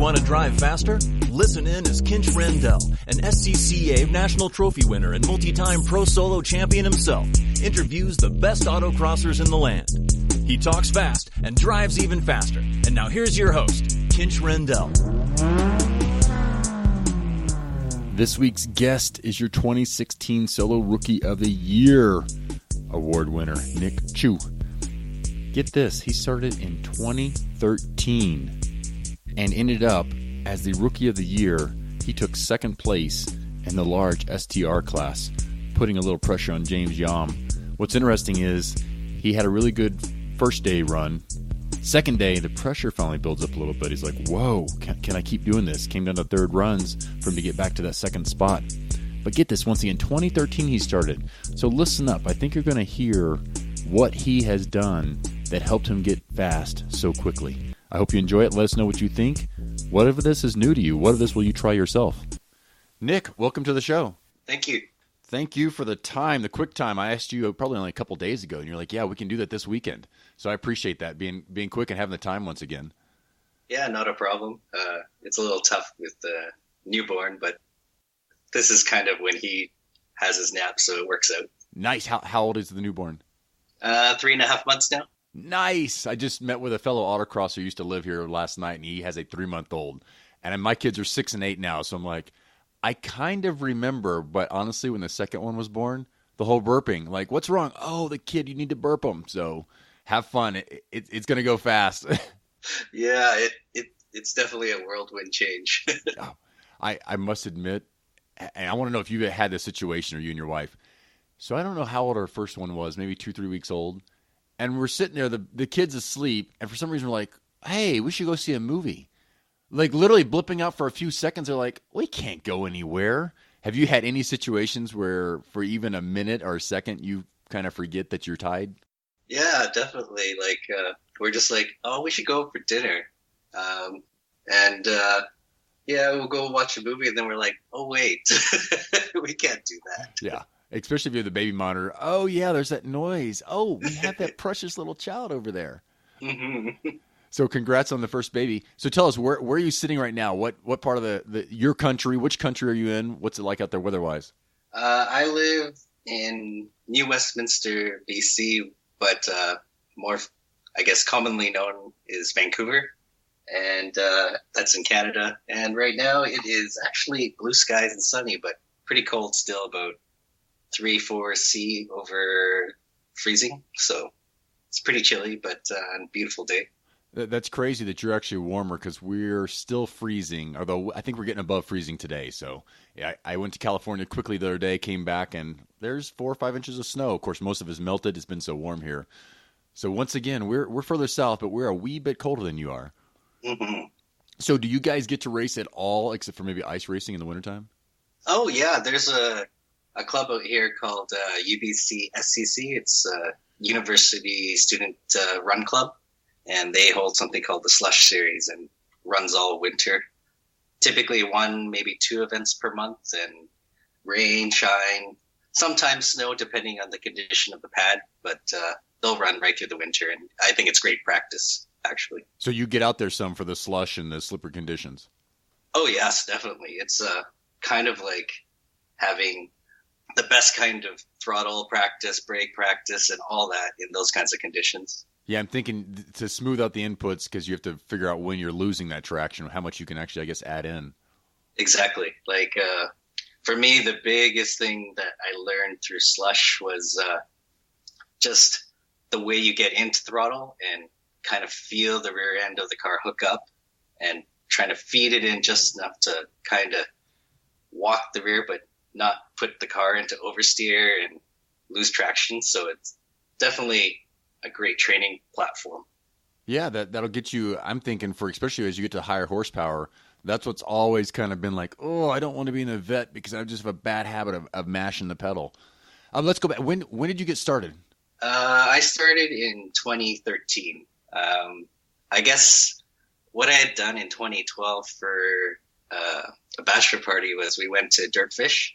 Want to drive faster? Listen in as Kinch Rendell, an SCCA National Trophy winner and multi-time Pro Solo champion himself, interviews the best autocrossers in the land. He talks fast and drives even faster. And now here's your host, Kinch Rendell. This week's guest is your 2016 Solo Rookie of the Year award winner, Nick Chu. Get this, he started in 2013 and ended up as the Rookie of the Year. He took second place in the large STR class, putting a little pressure on James Yam. What's interesting is he had a really good first day run. Second day, the pressure finally builds up a little bit. He's like, whoa, can I keep doing this? Came down to third runs for him to get back to that second spot. But get this, once again, 2013 he started. So listen up. I think you're going to hear what he has done that helped him get fast so quickly. I hope you enjoy it. Let us know what you think. What if this is new to you? What if this will you try yourself? Nick, welcome to the show. Thank you. Thank you for the time, the quick time. I asked you probably only a couple days ago, and you're like, yeah, we can do that this weekend. So I appreciate that, being quick and having the time once again. Yeah, not a problem. It's a little tough with the newborn, but this is kind of when he has his nap, so it works out. Nice. How old is the newborn? 3.5 months now. Nice. I just met with a fellow autocrosser who used to live here last night, and he has a 3-month-old. And my kids are 6 and 8 now, so I'm like, I kind of remember, but honestly, when the second one was born, the whole burping, like, what's wrong? Oh, the kid, you need to burp him. So have fun. It's going to go fast. Yeah, it's definitely a whirlwind change. I must admit, and I want to know if you had this situation or you and your wife. So I don't know how old our first one was, maybe 2-3 weeks old. And we're sitting there, the kid's asleep, and for some reason we're like, hey, we should go see a movie. Like literally blipping out for a few seconds, they're like, we can't go anywhere. Have you had any situations where for even a minute or a second you kind of forget that you're tied? Yeah, definitely. Like we're just like, oh, we should go for dinner. Yeah, we'll go watch a movie, and then we're like, oh, wait, we can't do that. Yeah. Especially if you have the baby monitor. Oh, yeah, there's that noise. Oh, we have that precious little child over there. Mm-hmm. So congrats on the first baby. So tell us, where are you sitting right now? What part of your country, which country are you in? What's it like out there weather-wise? I live in New Westminster, BC, but more, I guess, commonly known is Vancouver. And that's in Canada. And right now it is actually blue skies and sunny, but pretty cold still, about 3-4 C over freezing. So it's pretty chilly, but a beautiful day. That's crazy that you're actually warmer because we're still freezing, although I think we're getting above freezing today. So yeah, I went to California quickly the other day, came back, and there's 4 or 5 inches of snow. Of course, most of it's melted. It's been so warm here. So once again, we're further south, but we're a wee bit colder than you are. Mm-hmm. So do you guys get to race at all, except for maybe ice racing in the wintertime? Oh, yeah. There's a club out here called UBC SCC. It's a university student run club, and they hold something called the Slush Series and runs all winter. Typically 1, maybe 2 events per month, and rain, shine, sometimes snow depending on the condition of the pad, but they'll run right through the winter, and I think it's great practice, actually. So you get out there some for the slush and the slippery conditions? Oh, yes, definitely. It's kind of like having the best kind of throttle practice, brake practice, and all that in those kinds of conditions. Yeah, I'm thinking to smooth out the inputs because you have to figure out when you're losing that traction, how much you can actually, I guess, add in. Exactly. Like for me, the biggest thing that I learned through slush was just the way you get into throttle and kind of feel the rear end of the car hook up and trying to feed it in just enough to kind of walk the rear, but not put the car into oversteer and lose traction. So it's definitely a great training platform. Yeah, that'll get you, I'm thinking, for especially as you get to higher horsepower, that's what's always kind of been like, oh, I don't want to be in a vet because I just have a bad habit of mashing the pedal. Let's go back. When did you get started? I started in 2013. I guess what I had done in 2012 for a bachelor party was we went to Dirtfish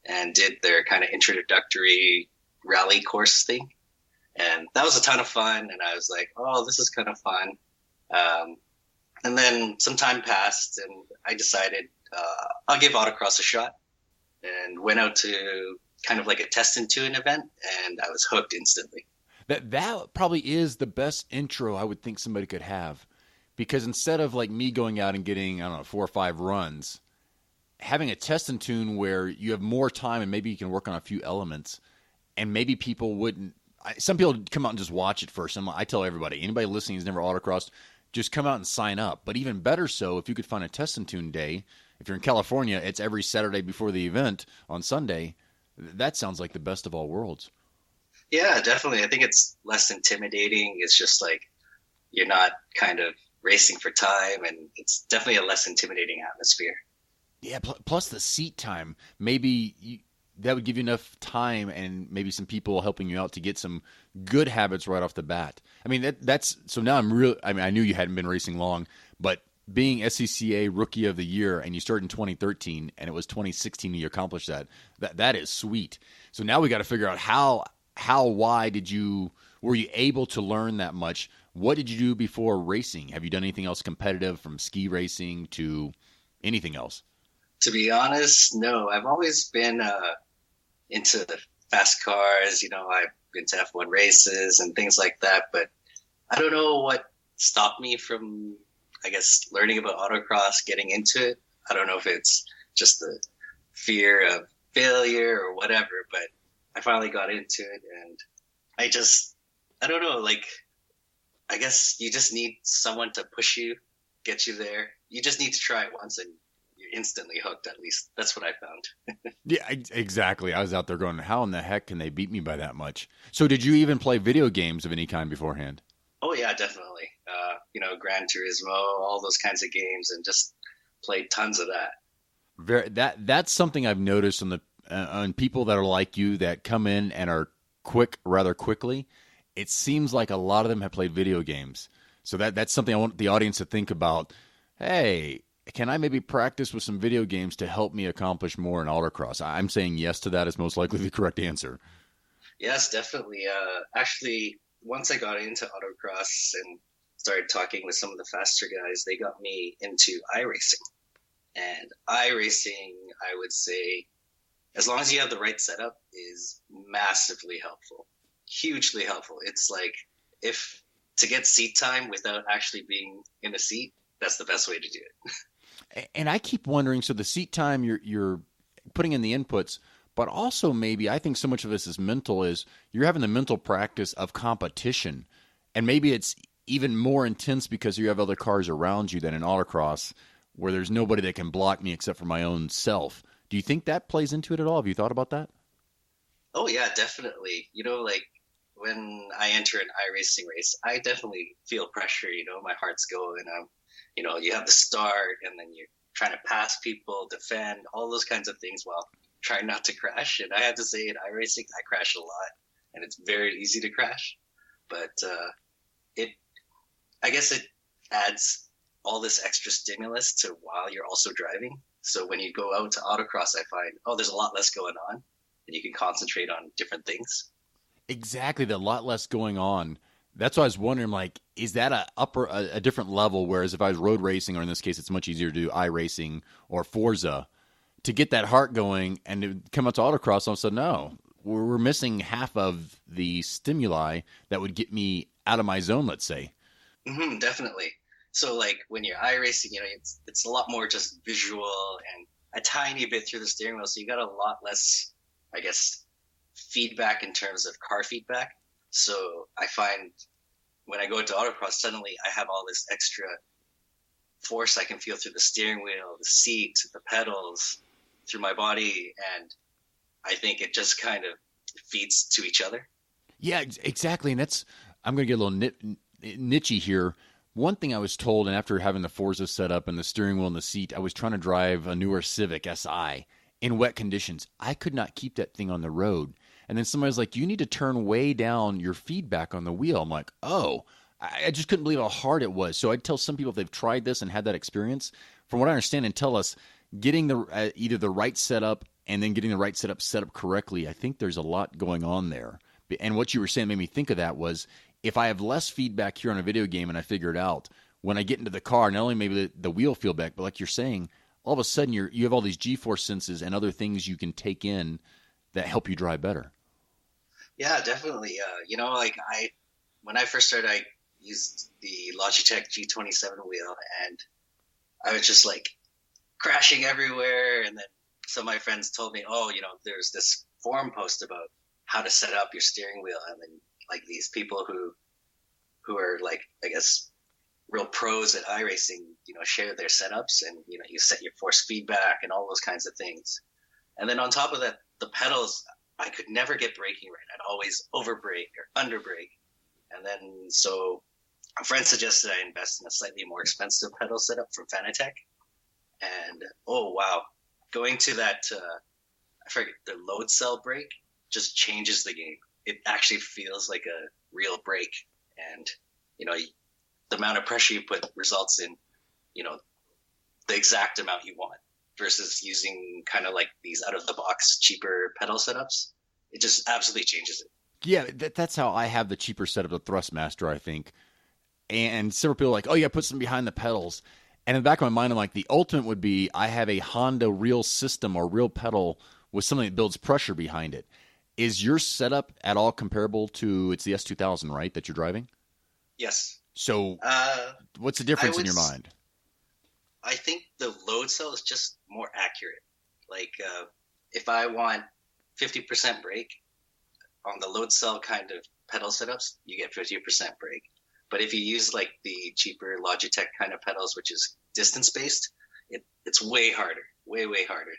and did their kind of introductory rally course thing. And that was a ton of fun. And I was like, oh, this is kind of fun. And then some time passed, and I decided I'll give autocross a shot, and went out to kind of like a test and tune event, and I was hooked instantly. That probably is the best intro I would think somebody could have, because instead of like me going out and getting, I don't know, 4 or 5 runs, having a test and tune where you have more time and maybe you can work on a few elements, and maybe people wouldn't. Some people come out and just watch it first. And I tell everybody, anybody listening who's never autocrossed, just come out and sign up. But even better so, if you could find a test and tune day. If you're in California, it's every Saturday before the event on Sunday. That sounds like the best of all worlds. Yeah, definitely. I think it's less intimidating. It's just like you're not kind of racing for time, and it's definitely a less intimidating atmosphere. Yeah, plus the seat time. Maybe that would give you enough time and maybe some people helping you out to get some good habits right off the bat. I mean, that's so now I knew you hadn't been racing long, but being SCCA Rookie of the Year, and you started in 2013, and it was 2016 you accomplished that is sweet. So now we got to figure out why were you able to learn that much? What did you do before racing? Have you done anything else competitive, from ski racing to anything else? To be honest, no. I've always been into fast cars. I've been to F1 races and things like that, but I don't know what stopped me from, I guess, learning about autocross, getting into it. I don't know if it's just the fear of failure or whatever, but I finally got into it, and I don't know, like, I guess you just need someone to push you, get you there. You just need to try it once, and you're instantly hooked. At least that's what I found. Yeah, exactly. I was out there going, how in the heck can they beat me by that much? So did you even play video games of any kind beforehand? Oh yeah, definitely. Gran Turismo, all those kinds of games, and just played tons of that. That's something I've noticed on people that are like you, that come in and are quick rather quickly. It seems like a lot of them have played video games. So that's something I want the audience to think about. Hey, can I maybe practice with some video games to help me accomplish more in autocross? I'm saying yes to that is most likely the correct answer. Yes, definitely. Actually, once I got into autocross and started talking with some of the faster guys, they got me into iRacing. And iRacing, I would say, as long as you have the right setup, is massively helpful. Hugely helpful. It's like, if to get seat time without actually being in a seat, that's the best way to do it. And I keep wondering, so the seat time, you're putting in the inputs, but also maybe, I think so much of this is mental, is you're having the mental practice of competition. And maybe it's even more intense because you have other cars around you than in autocross, where there's nobody that can block me except for my own self. Do you think that plays into it at all? Have you thought about that? Oh yeah, definitely. Like when I enter an iRacing race, I definitely feel pressure. My heart's going. You have the start, and then you're trying to pass people, defend, all those kinds of things while trying not to crash. And I have to say, in iRacing, I crash a lot, and it's very easy to crash. But I guess it adds all this extra stimulus to while you're also driving. So when you go out to autocross, I find, there's a lot less going on, and you can concentrate on different things. Exactly, a lot less going on. That's why I was wondering, like, is that a different level? Whereas if I was road racing, or in this case, it's much easier to do iRacing or Forza, to get that heart going and to come out to autocross, all of a sudden, no, we're missing half of the stimuli that would get me out of my zone, let's say. Mm-hmm, definitely. So like when you're iRacing, it's a lot more just visual and a tiny bit through the steering wheel. So you got a lot less, I guess, feedback in terms of car feedback. So I find when I go into autocross, suddenly I have all this extra force I can feel through the steering wheel, the seat, the pedals, through my body. And I think it just kind of feeds to each other. Yeah, exactly. And I'm going to get a little nichey here. One thing I was told, and after having the Forza set up and the steering wheel and the seat, I was trying to drive a newer Civic Si in wet conditions. I could not keep that thing on the road. And then somebody was like, you need to turn way down your feedback on the wheel. I'm like, oh, I just couldn't believe how hard it was. So I'd tell some people if they've tried this and had that experience, from what I understand, and tell us, getting the either the right setup and then getting the right setup set up correctly, I think there's a lot going on there. And what you were saying made me think of that was, if I have less feedback here on a video game and I figure it out, when I get into the car, not only maybe the wheel feel back, but like you're saying, all of a sudden you have all these G-force senses and other things you can take in that help you drive better. Yeah, definitely. When I first started, I used the Logitech G27 wheel, and I was just like crashing everywhere. And then some of my friends told me, oh, there's this forum post about how to set up your steering wheel. And then like these people who are like, I guess, real pros at iRacing, share their setups, and, you set your force feedback and all those kinds of things. And then on top of that, the pedals, I could never get braking right. I'd always overbrake or underbrake. And then so a friend suggested I invest in a slightly more expensive pedal setup from Fanatec. And oh, wow. Going to that, I forget, the load cell brake just changes the game. It actually feels like a real brake. And, the amount of pressure you put results in, the exact amount you want versus using kind of like these out of the box, cheaper pedal setups. It just absolutely changes it. Yeah, that's how I have the cheaper setup, the Thrustmaster, I think. And several people are like, oh, yeah, put some behind the pedals. And in the back of my mind, I'm like, the ultimate would be I have a Honda real system or real pedal with something that builds pressure behind it. Is your setup at all comparable to, it's the S2000, right, that you're driving? Yes. So what's the difference in your mind? I think the load cell is just more accurate. Like if I want 50% brake on the load cell kind of pedal setups, you get 50% brake. But if you use like the cheaper Logitech kind of pedals, which is distance based, it's way harder, way harder.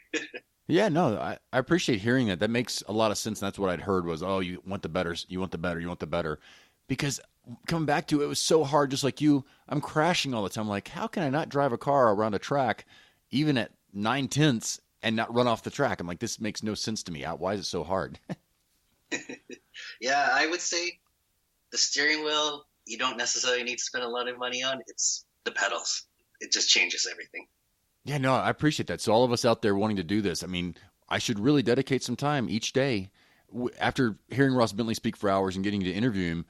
Yeah, no, I appreciate hearing that. That makes a lot of sense. And that's what I'd heard was, oh, you want the better, you want the better, you want the better. Because coming back to it, it was so hard, just like you, I'm crashing all the time. Like, how can I not drive a car around a track, even at 9/10, and not run off the track? I'm like, this makes no sense to me. Why is it so hard? Yeah, I would say the steering wheel, you don't necessarily need to spend a lot of money on. It's the pedals. It just changes everything. Yeah, no, I appreciate that. So all of us out there wanting to do this, I mean, I should really dedicate some time each day. After hearing Ross Bentley speak for hours and getting to interview him,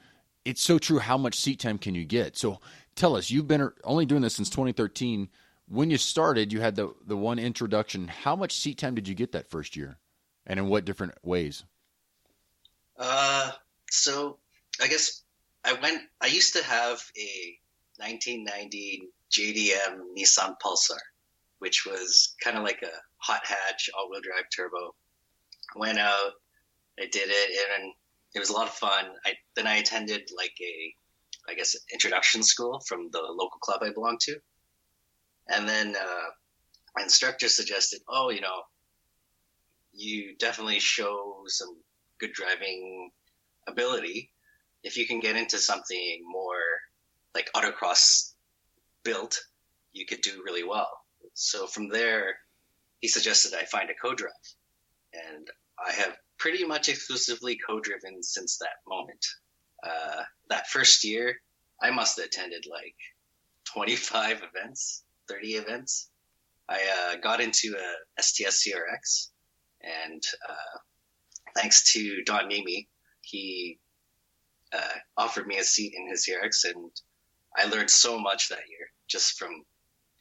it's so true. How much seat time can you get? So tell us, you've been only doing this since 2013. When you started, you had the one introduction. How much seat time did you get that first year? And in what different ways? So I guess I used to have a 1990 JDM Nissan Pulsar, which was kind of like a hot hatch, all-wheel drive turbo. Went out, I did it, and it was a lot of fun. Then I attended like I guess, introduction school from the local club I belonged to. And then my instructor suggested, oh, you definitely show some good driving ability. If you can get into something more like autocross built, you could do really well. So from there, he suggested I find a co-drive. And I have pretty much exclusively co-driven since that moment. That first year, I must have attended like 25 events, 30 events. I got into a STS CRX, and thanks to Don Mimi, he offered me a seat in his CRX, and I learned so much that year just from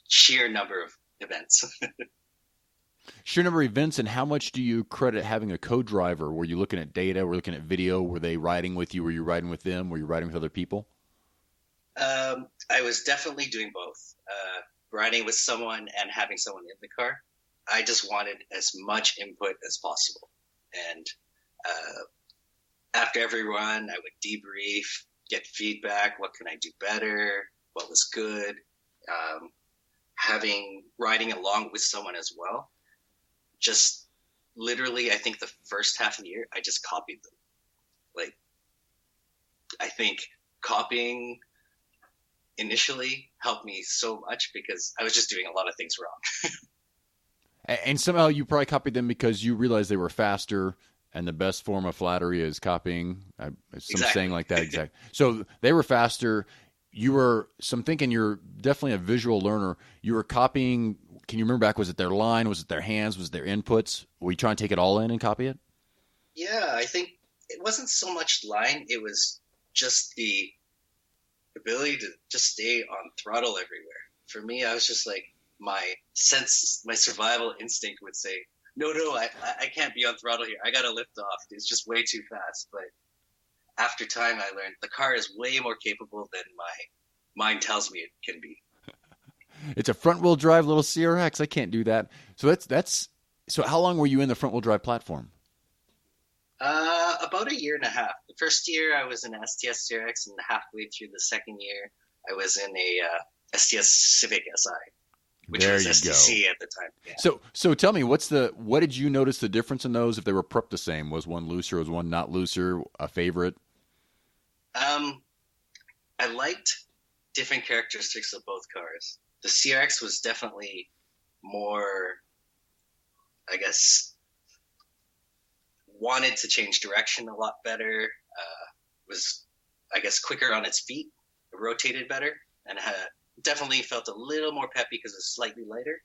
sheer number of events. Sheer number of events, and how much do you credit having a co-driver? Were you looking at data? Were you looking at video? Were they riding with you? Were you riding with them? Were you riding with other people? I was definitely doing both. Riding with someone and having someone in the car. I just wanted as much input as possible. And after every run, I would debrief, get feedback. What can I do better? What was good? Riding along with someone as well. Just literally, I think the first half of the year, I just copied them. Like, I think copying initially helped me so much because I was just doing a lot of things wrong. And somehow you probably copied them because you realized they were faster, and the best form of flattery is copying. Some Exactly. saying like that, exactly. So they were faster. So I'm thinking you're definitely a visual learner. You were copying. Can you remember back? Was it their line? Was it their hands? Was it their inputs? Were you trying to take it all in and copy it? Yeah, I think it wasn't so much line. It was just the ability to just stay on throttle everywhere. For me, I was just like, my survival instinct would say, no, I can't be on throttle here. I got to lift off. It's just way too fast. But after time, I learned the car is way more capable than my mind tells me it can be. It's a front-wheel drive little CRX. I can't do that. So so how long were you in the front-wheel drive platform? About a year and a half. The first year I was in STS CRX, and halfway through the second year I was in a STS Civic SI, which was STC at the time. Yeah. So tell me, what did you notice the difference in those? If they were prepped the same, was one looser? Was one not looser? A favorite? I liked different characteristics of both cars. The CRX was definitely more, I guess, wanted to change direction a lot better, was, I guess, quicker on its feet, rotated better, and definitely felt a little more peppy because it's slightly lighter.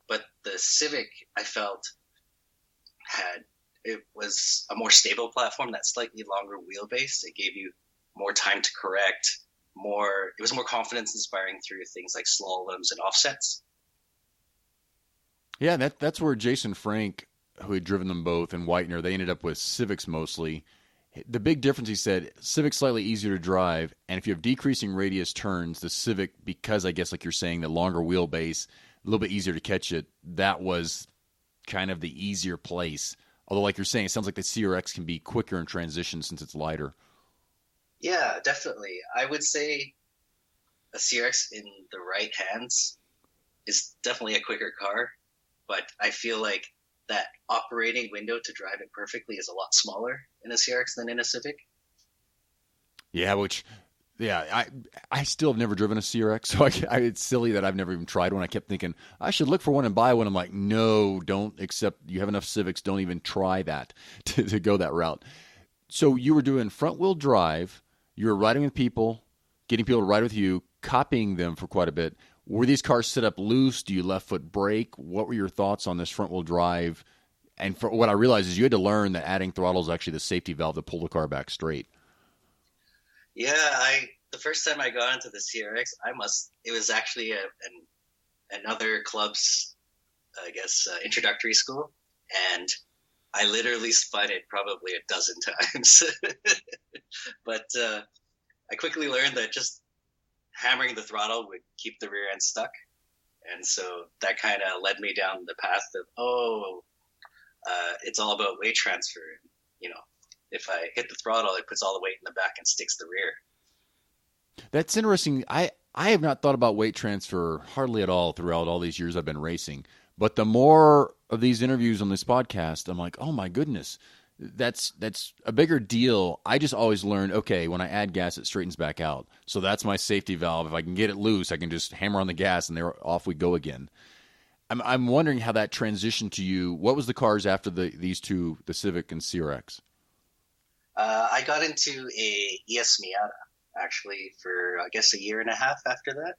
But the Civic, I felt, it was a more stable platform, that slightly longer wheelbase. It gave you more time to correct, it was more confidence inspiring through things like slaloms and offsets. Yeah, that's where Jason Frank, who had driven them both, and Whitener, they ended up with Civics mostly. The big difference, he said, Civic's slightly easier to drive, and if you have decreasing radius turns, the Civic, because I guess like you're saying, the longer wheelbase, a little bit easier to catch it, that was kind of the easier place. Although like you're saying, it sounds like the CRX can be quicker in transition since it's lighter. Yeah, definitely. I would say a CRX in the right hands is definitely a quicker car, but I feel like that operating window to drive it perfectly is a lot smaller in a CRX than in a Civic. Yeah, I still have never driven a CRX, so it's silly that I've never even tried one. I kept thinking, I should look for one and buy one. I'm like, no, don't accept. You have enough Civics, don't even try that to go that route. So you were doing front-wheel drive. You were riding with people, getting people to ride with you, copying them for quite a bit. Were these cars set up loose? Do you left foot brake? What were your thoughts on this front-wheel drive? And for what I realized is you had to learn that adding throttle is actually the safety valve to pull the car back straight. Yeah, the first time I got into the CRX, it was actually another club's, I guess, introductory school, and I literally spun it probably a dozen times. But I quickly learned that just hammering the throttle would keep the rear end stuck. And so that kind of led me down the path of, it's all about weight transfer. You know, if I hit the throttle, it puts all the weight in the back and sticks the rear. That's interesting. I have not thought about weight transfer hardly at all throughout all these years I've been racing. But the more of these interviews on this podcast, I'm like, oh my goodness, that's a bigger deal. I just always learned, okay, when I add gas, it straightens back out. So that's my safety valve. If I can get it loose, I can just hammer on the gas and off we go again. I'm wondering how that transitioned to you. What was the cars after these two, the Civic and CRX? I got into a ES Miata, actually, for, I guess, a year and a half after that.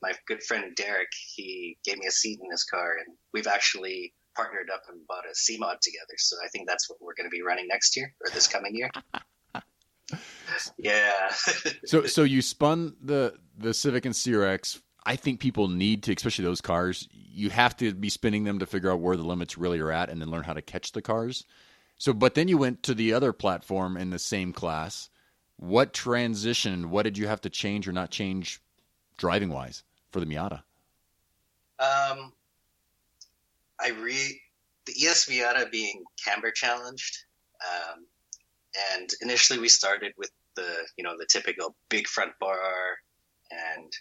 My good friend Derek, he gave me a seat in his car, and we've actually partnered up and bought a C-Mod together. So I think that's what we're going to be running next year, or this coming year. Yeah. So you spun the Civic and CRX. I think people need to, especially those cars, you have to be spinning them to figure out where the limits really are at and then learn how to catch the cars. So, but then you went to the other platform in the same class. What transition, what did you have to change or not change driving-wise for the Miata? The ES Miata being camber challenged, and initially we started with the typical big front bar, and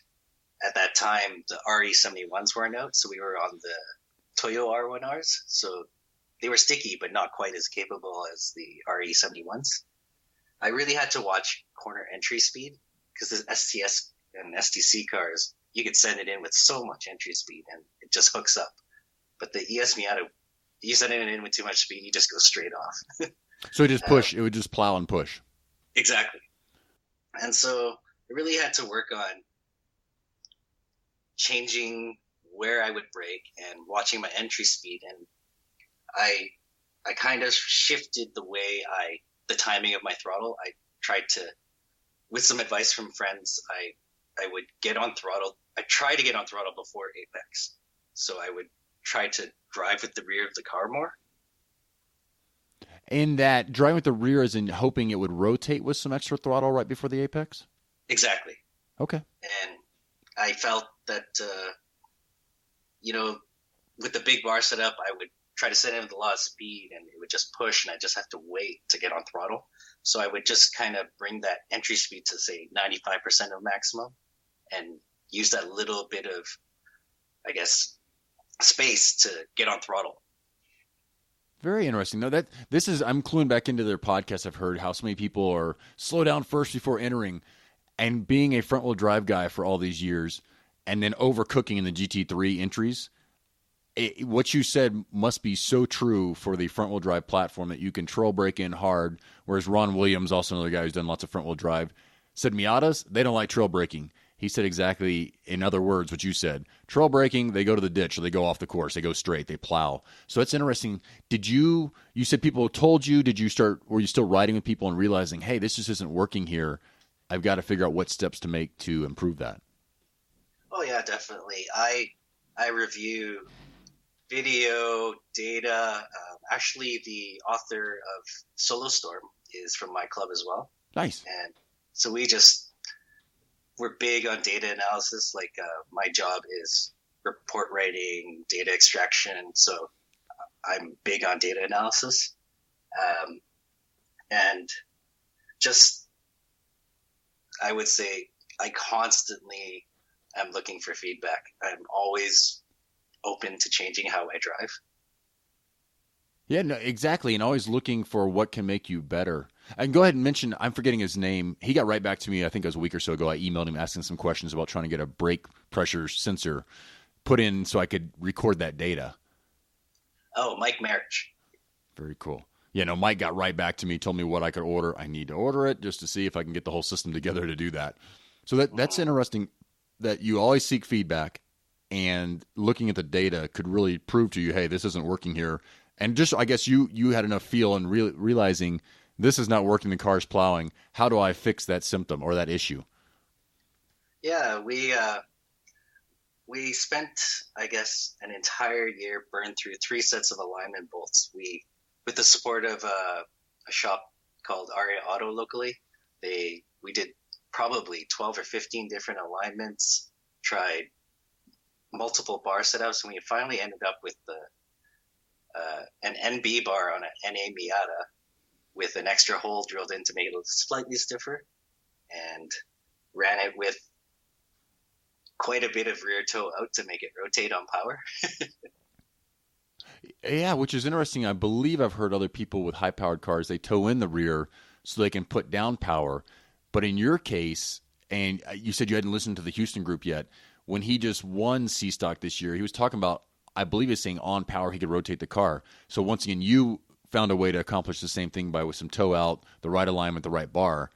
at that time the RE71s weren't out, so we were on the Toyo R1Rs, so they were sticky but not quite as capable as the RE71s. I really had to watch corner entry speed, because the STS and STC cars, you could send it in with so much entry speed and it just hooks up. But the ES Miata, you send it in with too much speed, you just go straight off. So it just push. It would just plow and push. Exactly. And so I really had to work on changing where I would brake and watching my entry speed. And I kind of shifted the timing of my throttle. I tried to with some advice from friends, I would get on throttle. I try to get on throttle before apex. So I would try to drive with the rear of the car more. And that driving with the rear is in hoping it would rotate with some extra throttle right before the apex? Exactly. Okay. And I felt that, with the big bar setup, I would try to set in with a lot of speed and it would just push and I just have to wait to get on throttle. So I would just kind of bring that entry speed to say 95% of maximum and use that little bit of, I guess, space to get on throttle. Very interesting. No, I'm cluing back into their podcast. I've heard how so many people are slow down first before entering, and being a front wheel drive guy for all these years and then overcooking in the GT3 entries. What you said must be so true for the front wheel drive platform that you can trail brake in hard. Whereas Ron Williams, also another guy who's done lots of front wheel drive, said Miatas, they don't like trail braking. He said exactly, in other words, what you said. Trail braking, they go to the ditch or they go off the course. They go straight. They plow. So that's interesting. You said people told you, were you still riding with people and realizing, hey, this just isn't working here. I've got to figure out what steps to make to improve that. Oh yeah, definitely. I review video, data. Actually, the author of Solo Storm is from my club as well. Nice. And so we're big on data analysis. Like my job is report writing, data extraction. So I'm big on data analysis. And just, I would say I constantly am looking for feedback. I'm always open to changing how I drive. Yeah, no, exactly. And always looking for what can make you better. And go ahead and mention, I'm forgetting his name. He got right back to me, I think it was a week or so ago. I emailed him asking some questions about trying to get a brake pressure sensor put in so I could record that data. Oh, Mike Marriage. Very cool. Yeah, no, Mike got right back to me, told me what I could order. I need to order it just to see if I can get the whole system together to do that. So that's interesting that you always seek feedback, and looking at the data could really prove to you, hey, this isn't working here. And just, I guess you had enough feel and realizing this is not working, the car's plowing. How do I fix that symptom or that issue? Yeah, we spent, I guess, an entire year burned through 3 sets of alignment bolts. With the support of a shop called Aria Auto locally, we did probably 12 or 15 different alignments, tried multiple bar setups, and we finally ended up with an NB bar on an NA Miata with an extra hole drilled in to make it slightly stiffer, and ran it with quite a bit of rear toe out to make it rotate on power. Yeah, which is interesting. I believe I've heard other people with high-powered cars, they toe in the rear so they can put down power. But in your case, and you said you hadn't listened to the Houston group yet, when he just won C-Stock this year, he was talking about, I believe he's saying on power he could rotate the car. So once again, you found a way to accomplish the same thing with some toe out, the right alignment, the right bar,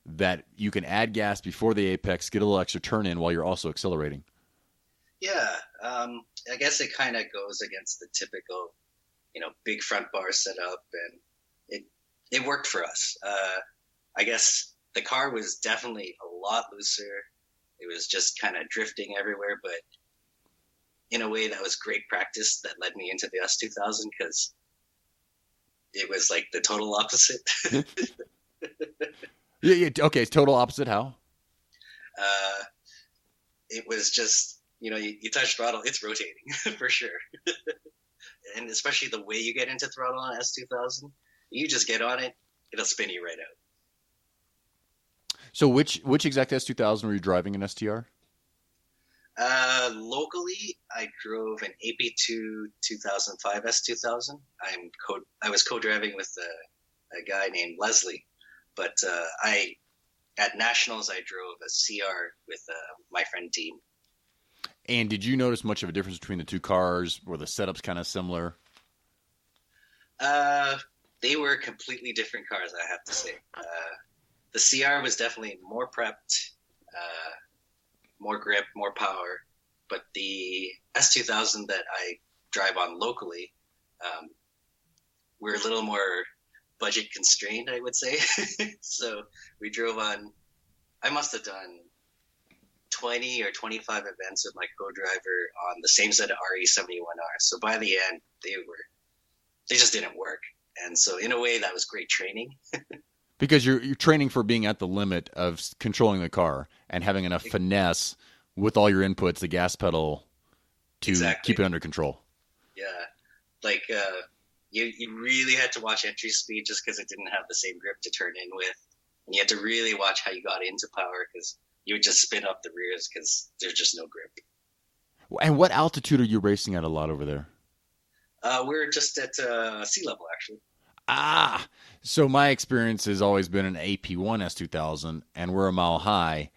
that you can add gas before the apex, get a little extra turn in while you're also accelerating. Yeah, I guess it kind of goes against the typical, big front bar setup, and it worked for us. I guess the car was definitely a lot looser. It was just kind of drifting everywhere, but in a way that was great practice that led me into the S2000 because it was like the total opposite. Yeah. Okay, total opposite. How? It was just, you touch throttle, it's rotating for sure. And especially the way you get into throttle on S2000, you just get on it, it'll spin you right out. So which exact S2000 were you driving in STR? Locally, I drove an AP2 2005 S2000. I was co-driving with a guy named Leslie, but at Nationals I drove a CR with my friend Dean. And did you notice much of a difference between the two cars? Were the setups kind of similar? They were completely different cars, I have to say. The CR was definitely more prepped, more grip, more power. But the S2000 that I drive on locally, we're a little more budget constrained, I would say. So we drove on I must have done 20 or 25 events with my co-driver on the same set of RE71R. So by the end, they just didn't work. And so in a way, that was great training. Because you're training for being at the limit of controlling the car and having enough finesse with all your inputs, the gas pedal, to keep it under control. Yeah. Like, you really had to watch entry speed just because it didn't have the same grip to turn in with. And you had to really watch how you got into power because you would just spin up the rears because there's just no grip. And what altitude are you racing at a lot over there? We're just at sea level, actually. So my experience has always been an AP1 S2000, and we're a mile high.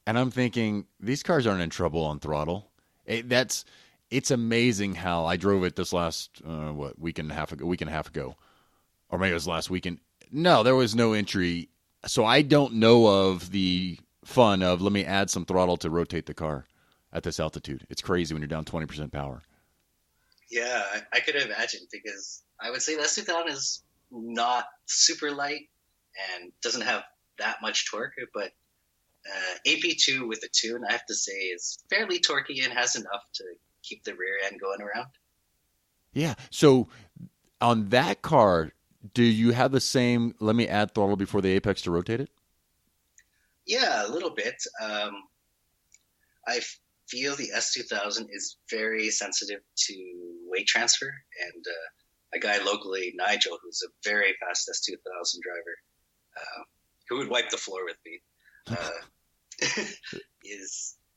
And I'm thinking, these cars aren't in trouble on throttle. It's amazing how I drove it this last, week and a half ago. Or maybe it was last weekend. No, there was no entry. So I don't know of the fun of, let me add some throttle to rotate the car at this altitude. It's crazy when you're down 20% power. Yeah, I could imagine, because I would say the S2000 is not super light and doesn't have that much torque, but AP2 with a tune, I have to say, is fairly torquey and has enough to keep the rear end going around. Yeah. So on that car, do you have the same, let me add throttle before the apex to rotate it? Yeah, a little bit. I feel the S2000 is very sensitive to weight transfer, and a guy locally, Nigel, who's a very fast S2000 driver, who would wipe the floor with me,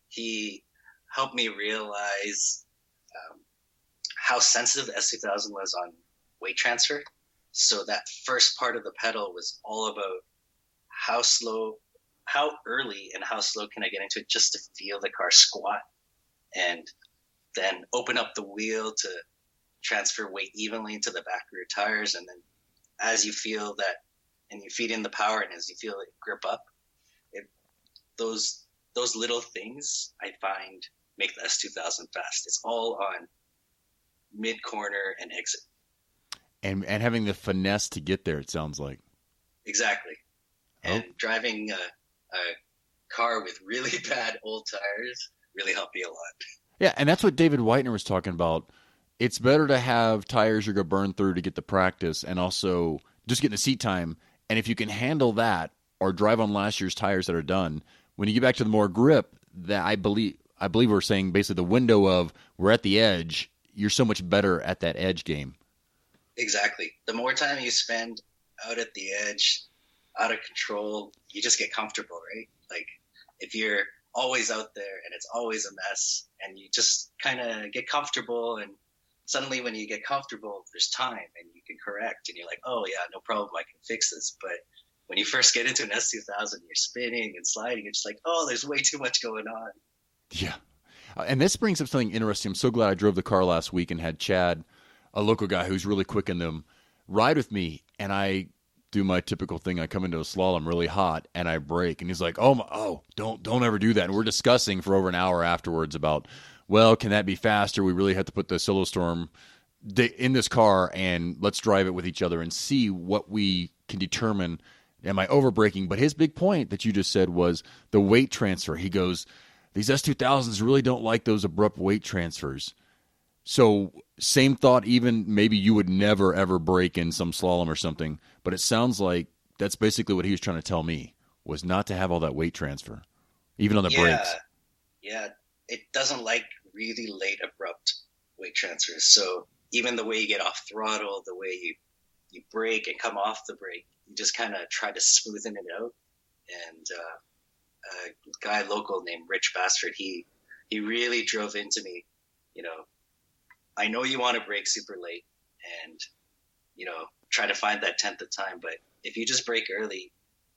he helped me realize how sensitive the S2000 was on weight transfer. So that first part of the pedal was all about how early and how slow can I get into it just to feel the car squat, and then open up the wheel to transfer weight evenly into the back rear tires. And then as you feel that and you feed in the power and as you feel it grip up, those little things I find make the S2000 fast. It's all on mid corner and exit. And having the finesse to get there, it sounds like. Exactly. And driving a car with really bad old tires really helped me a lot. Yeah, and that's what David Whitener was talking about. It's better to have tires you're going to burn through to get the practice and also just getting the seat time. And if you can handle that or drive on last year's tires that are done, when you get back to the more grip, that I believe we're saying basically the window of we're at the edge, you're so much better at that edge game. Exactly. The more time you spend out at the edge, out of control, you just get comfortable, right? Like if you're always out there and it's always a mess and you just kind of get comfortable, and suddenly when you get comfortable, there's time and you can correct and you're like, oh yeah, no problem, I can fix this. But when you first get into an S2000, you're spinning and sliding. It's like, oh, there's way too much going on. Yeah. And this brings up something interesting. I'm so glad I drove the car last week and had Chad, a local guy who's really quick in them, ride with me. And I do my typical thing. I come into a slalom really hot and I brake. And he's like, don't ever do that. And we're discussing for over an hour afterwards about, well, can that be faster? We really have to put the Solo Storm in this car and let's drive it with each other and see what we can determine. Am I over braking? But his big point that you just said was the weight transfer. He goes, these S2000s really don't like those abrupt weight transfers. So same thought, even maybe you would never, ever brake in some slalom or something. But it sounds like that's basically what he was trying to tell me, was not to have all that weight transfer, even on the brakes. Yeah, it doesn't like really late, abrupt weight transfers. So even the way you get off throttle, the way you brake and come off the brake, you just kind of try to smoothen it out. And a guy local named Rich Bassford, he really drove into me, I know you want to brake super late and, try to find that 10th of time, but if you just brake early,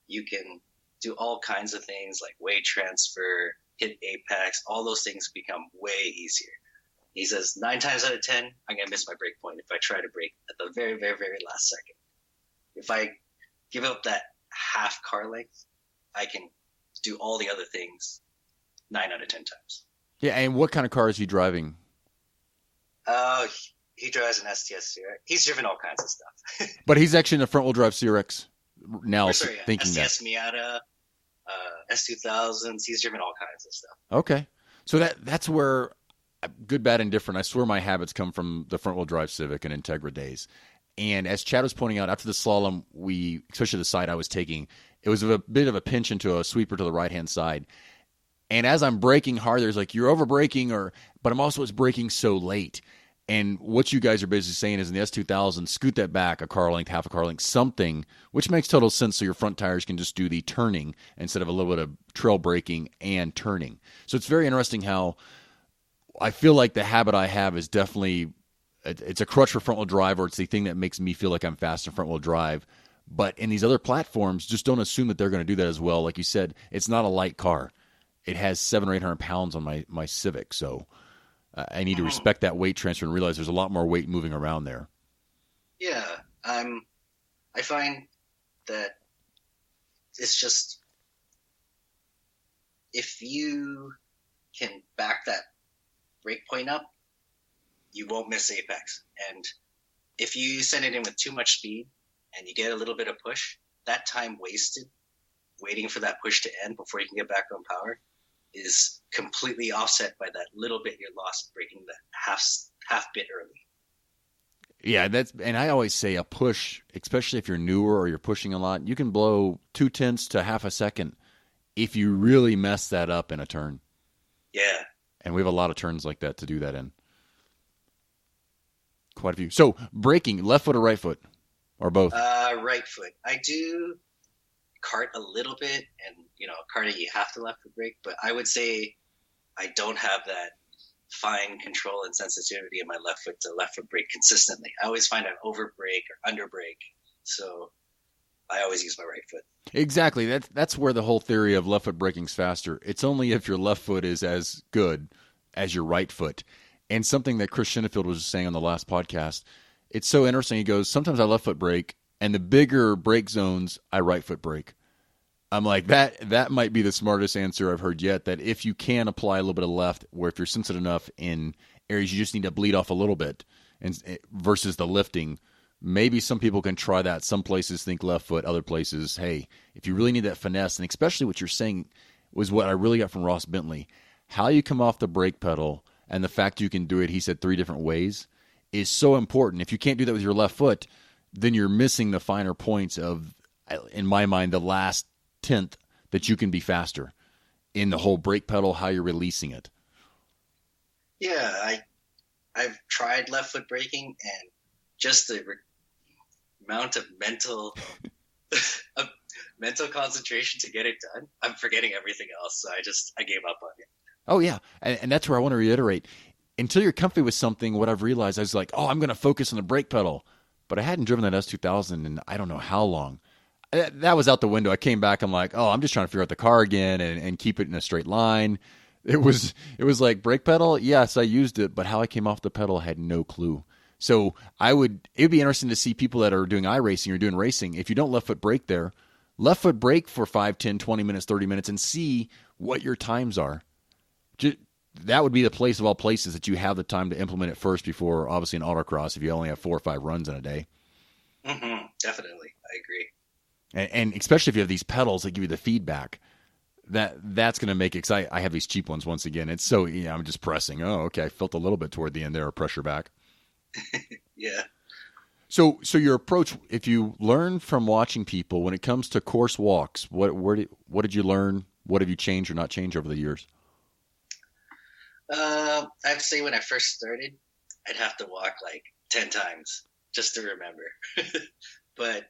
you can do all kinds of things like weight transfer, hit apex, all those things become way easier. He says 9 times out of 10, I'm going to miss my brake point if I try to brake at the very, very, very last second. If I give up that half car length, I can do all the other things 9 out of 10 times. Yeah, and what kind of car is he driving? He drives an STS CRX. He's driven all kinds of stuff. But he's actually in a front-wheel drive CRX now, thinking STS that. Miata, S2000s. He's driven all kinds of stuff. Okay. So that's where, good, bad, and different, I swear my habits come from the front-wheel drive Civic and Integra days. And as Chad was pointing out, after the slalom, especially the side I was taking, it was a bit of a pinch into a sweeper to the right-hand side. And as I'm braking hard, there's like, you're over-braking, but I'm also braking so late. And what you guys are basically saying is in the S2000, scoot that back a car length, half a car length, something, which makes total sense so your front tires can just do the turning instead of a little bit of trail braking and turning. So it's very interesting how I feel like the habit I have is definitely, it's a crutch for front-wheel drive, or it's the thing that makes me feel like I'm fast in front-wheel drive. But in these other platforms, just don't assume that they're going to do that as well. Like you said, it's not a light car. It has 700 or 800 pounds on my Civic, so I need to respect that weight transfer and realize there's a lot more weight moving around there. Yeah, I find that it's just, if you can back that brake point up, you won't miss apex. And if you send it in with too much speed and you get a little bit of push, that time wasted waiting for that push to end before you can get back on power is completely offset by that little bit you're lost braking the half bit early. Yeah, and I always say a push, especially if you're newer or you're pushing a lot, you can blow 0.2 to half a second if you really mess that up in a turn. Yeah. And we have a lot of turns like that to do that in. Quite a few. So, braking, left foot or right foot? Or both? Right foot. I do kart a little bit, and karting you have to left foot brake, but I would say I don't have that fine control and sensitivity in my left foot to left foot brake consistently. I always find I over brake or under brake, so I always use my right foot. Exactly. That's where the whole theory of left foot braking's faster. It's only if your left foot is as good as your right foot. And something that Chris Shinnefield was saying on the last podcast, it's so interesting. He goes, sometimes I left foot brake, and the bigger brake zones, I right foot brake. I'm like, that might be the smartest answer I've heard yet, that if you can apply a little bit of left, where if you're sensitive enough in areas you just need to bleed off a little bit, and versus the lifting, maybe some people can try that. Some places think left foot, other places, hey, if you really need that finesse, and especially what you're saying was what I really got from Ross Bentley, how you come off the brake pedal and the fact you can do it, he said 3 different ways, is so important. If you can't do that with your left foot, then you're missing the finer points of, in my mind, the last tenth that you can be faster in the whole brake pedal, how you're releasing it. Yeah, I've tried left foot braking, and just the amount of mental concentration to get it done, I'm forgetting everything else. So I gave up on it. Oh yeah, and that's where I want to reiterate. Until you're comfy with something, what I've realized, I was like, oh, I'm going to focus on the brake pedal, but I hadn't driven that S2000 in I don't know how long. That was out the window. I came back. I'm like, oh, I'm just trying to figure out the car again and keep it in a straight line. It was like brake pedal. Yes, I used it, but how I came off the pedal, I had no clue. So it would be interesting to see people that are doing iRacing or doing racing. If you don't left foot brake there, left foot brake for 5, 10, 20 minutes, 30 minutes and see what your times are. That would be the place of all places that you have the time to implement it first before obviously an autocross if you only have 4 or 5 runs in a day. Mm-hmm, definitely. I agree. And especially if you have these pedals that give you the feedback, that's going to make it, because I have these cheap ones once again. It's so, I'm just pressing. Oh, okay, I felt a little bit toward the end there, a pressure back. Yeah. So your approach, if you learn from watching people when it comes to course walks, what did you learn? What have you changed or not changed over the years? I'd say when I first started, I'd have to walk like 10 times just to remember. But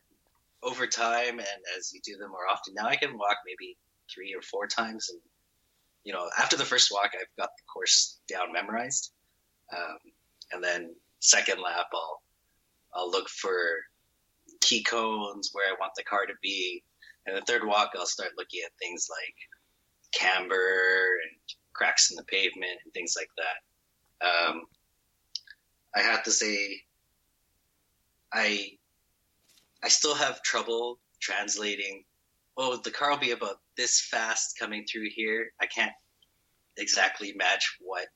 over time, and as you do them more often, now I can walk maybe 3 or 4 times. And, after the first walk, I've got the course down memorized. And then second lap, I'll look for key cones where I want the car to be. And the third walk, I'll start looking at things like camber and cracks in the pavement and things like that. I have to say, I still have trouble translating, the car will be about this fast coming through here. I can't exactly match what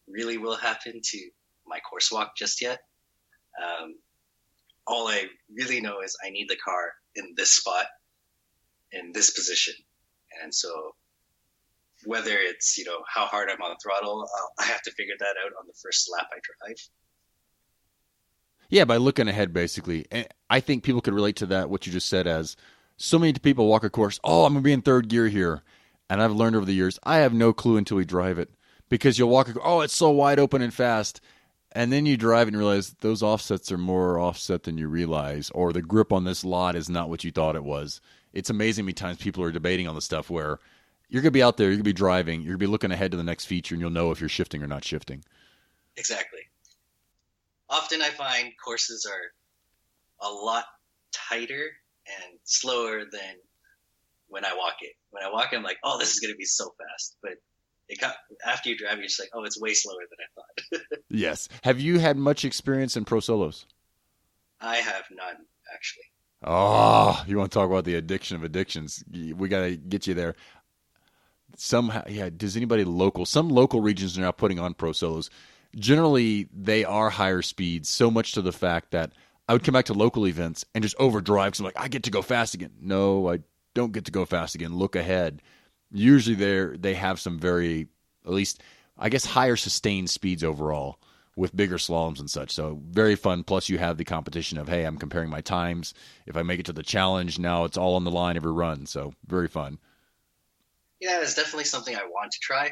really will happen to my course walk just yet. All I really know is I need the car in this spot, in this position. And so whether it's, how hard I'm on the throttle, I have to figure that out on the first lap I drive. Yeah, by looking ahead, basically. And I think people could relate to that, what you just said, as so many people walk a course, oh, I'm going to be in third gear here. And I've learned over the years, I have no clue until we drive it. Because you'll walk, oh, it's so wide open and fast. And then you drive and realize those offsets are more offset than you realize, or the grip on this lot is not what you thought it was. It's amazing how many times people are debating on the stuff where you're going to be out there, you're going to be driving, you're going to be looking ahead to the next feature, and you'll know if you're shifting or not shifting. Exactly. Often I find courses are a lot tighter and slower than when I walk it. When I walk it, I'm like, oh, this is going to be so fast. But after you drive, you're just like, oh, it's way slower than I thought. Yes. Have you had much experience in pro solos? I have none, actually. Oh, you want to talk about the addiction of addictions? We got to get you there. Somehow, yeah. Does anybody local? Some local regions are now putting on pro solos. Generally, they are higher speeds, so much to the fact that I would come back to local events and just overdrive because I'm like, I get to go fast again. No, I don't get to go fast again. Look ahead. Usually they have some very, at least, I guess, higher sustained speeds overall with bigger slaloms and such. So very fun. Plus you have the competition of, hey, I'm comparing my times. If I make it to the challenge, now it's all on the line every run. So very fun. Yeah, it's definitely something I want to try.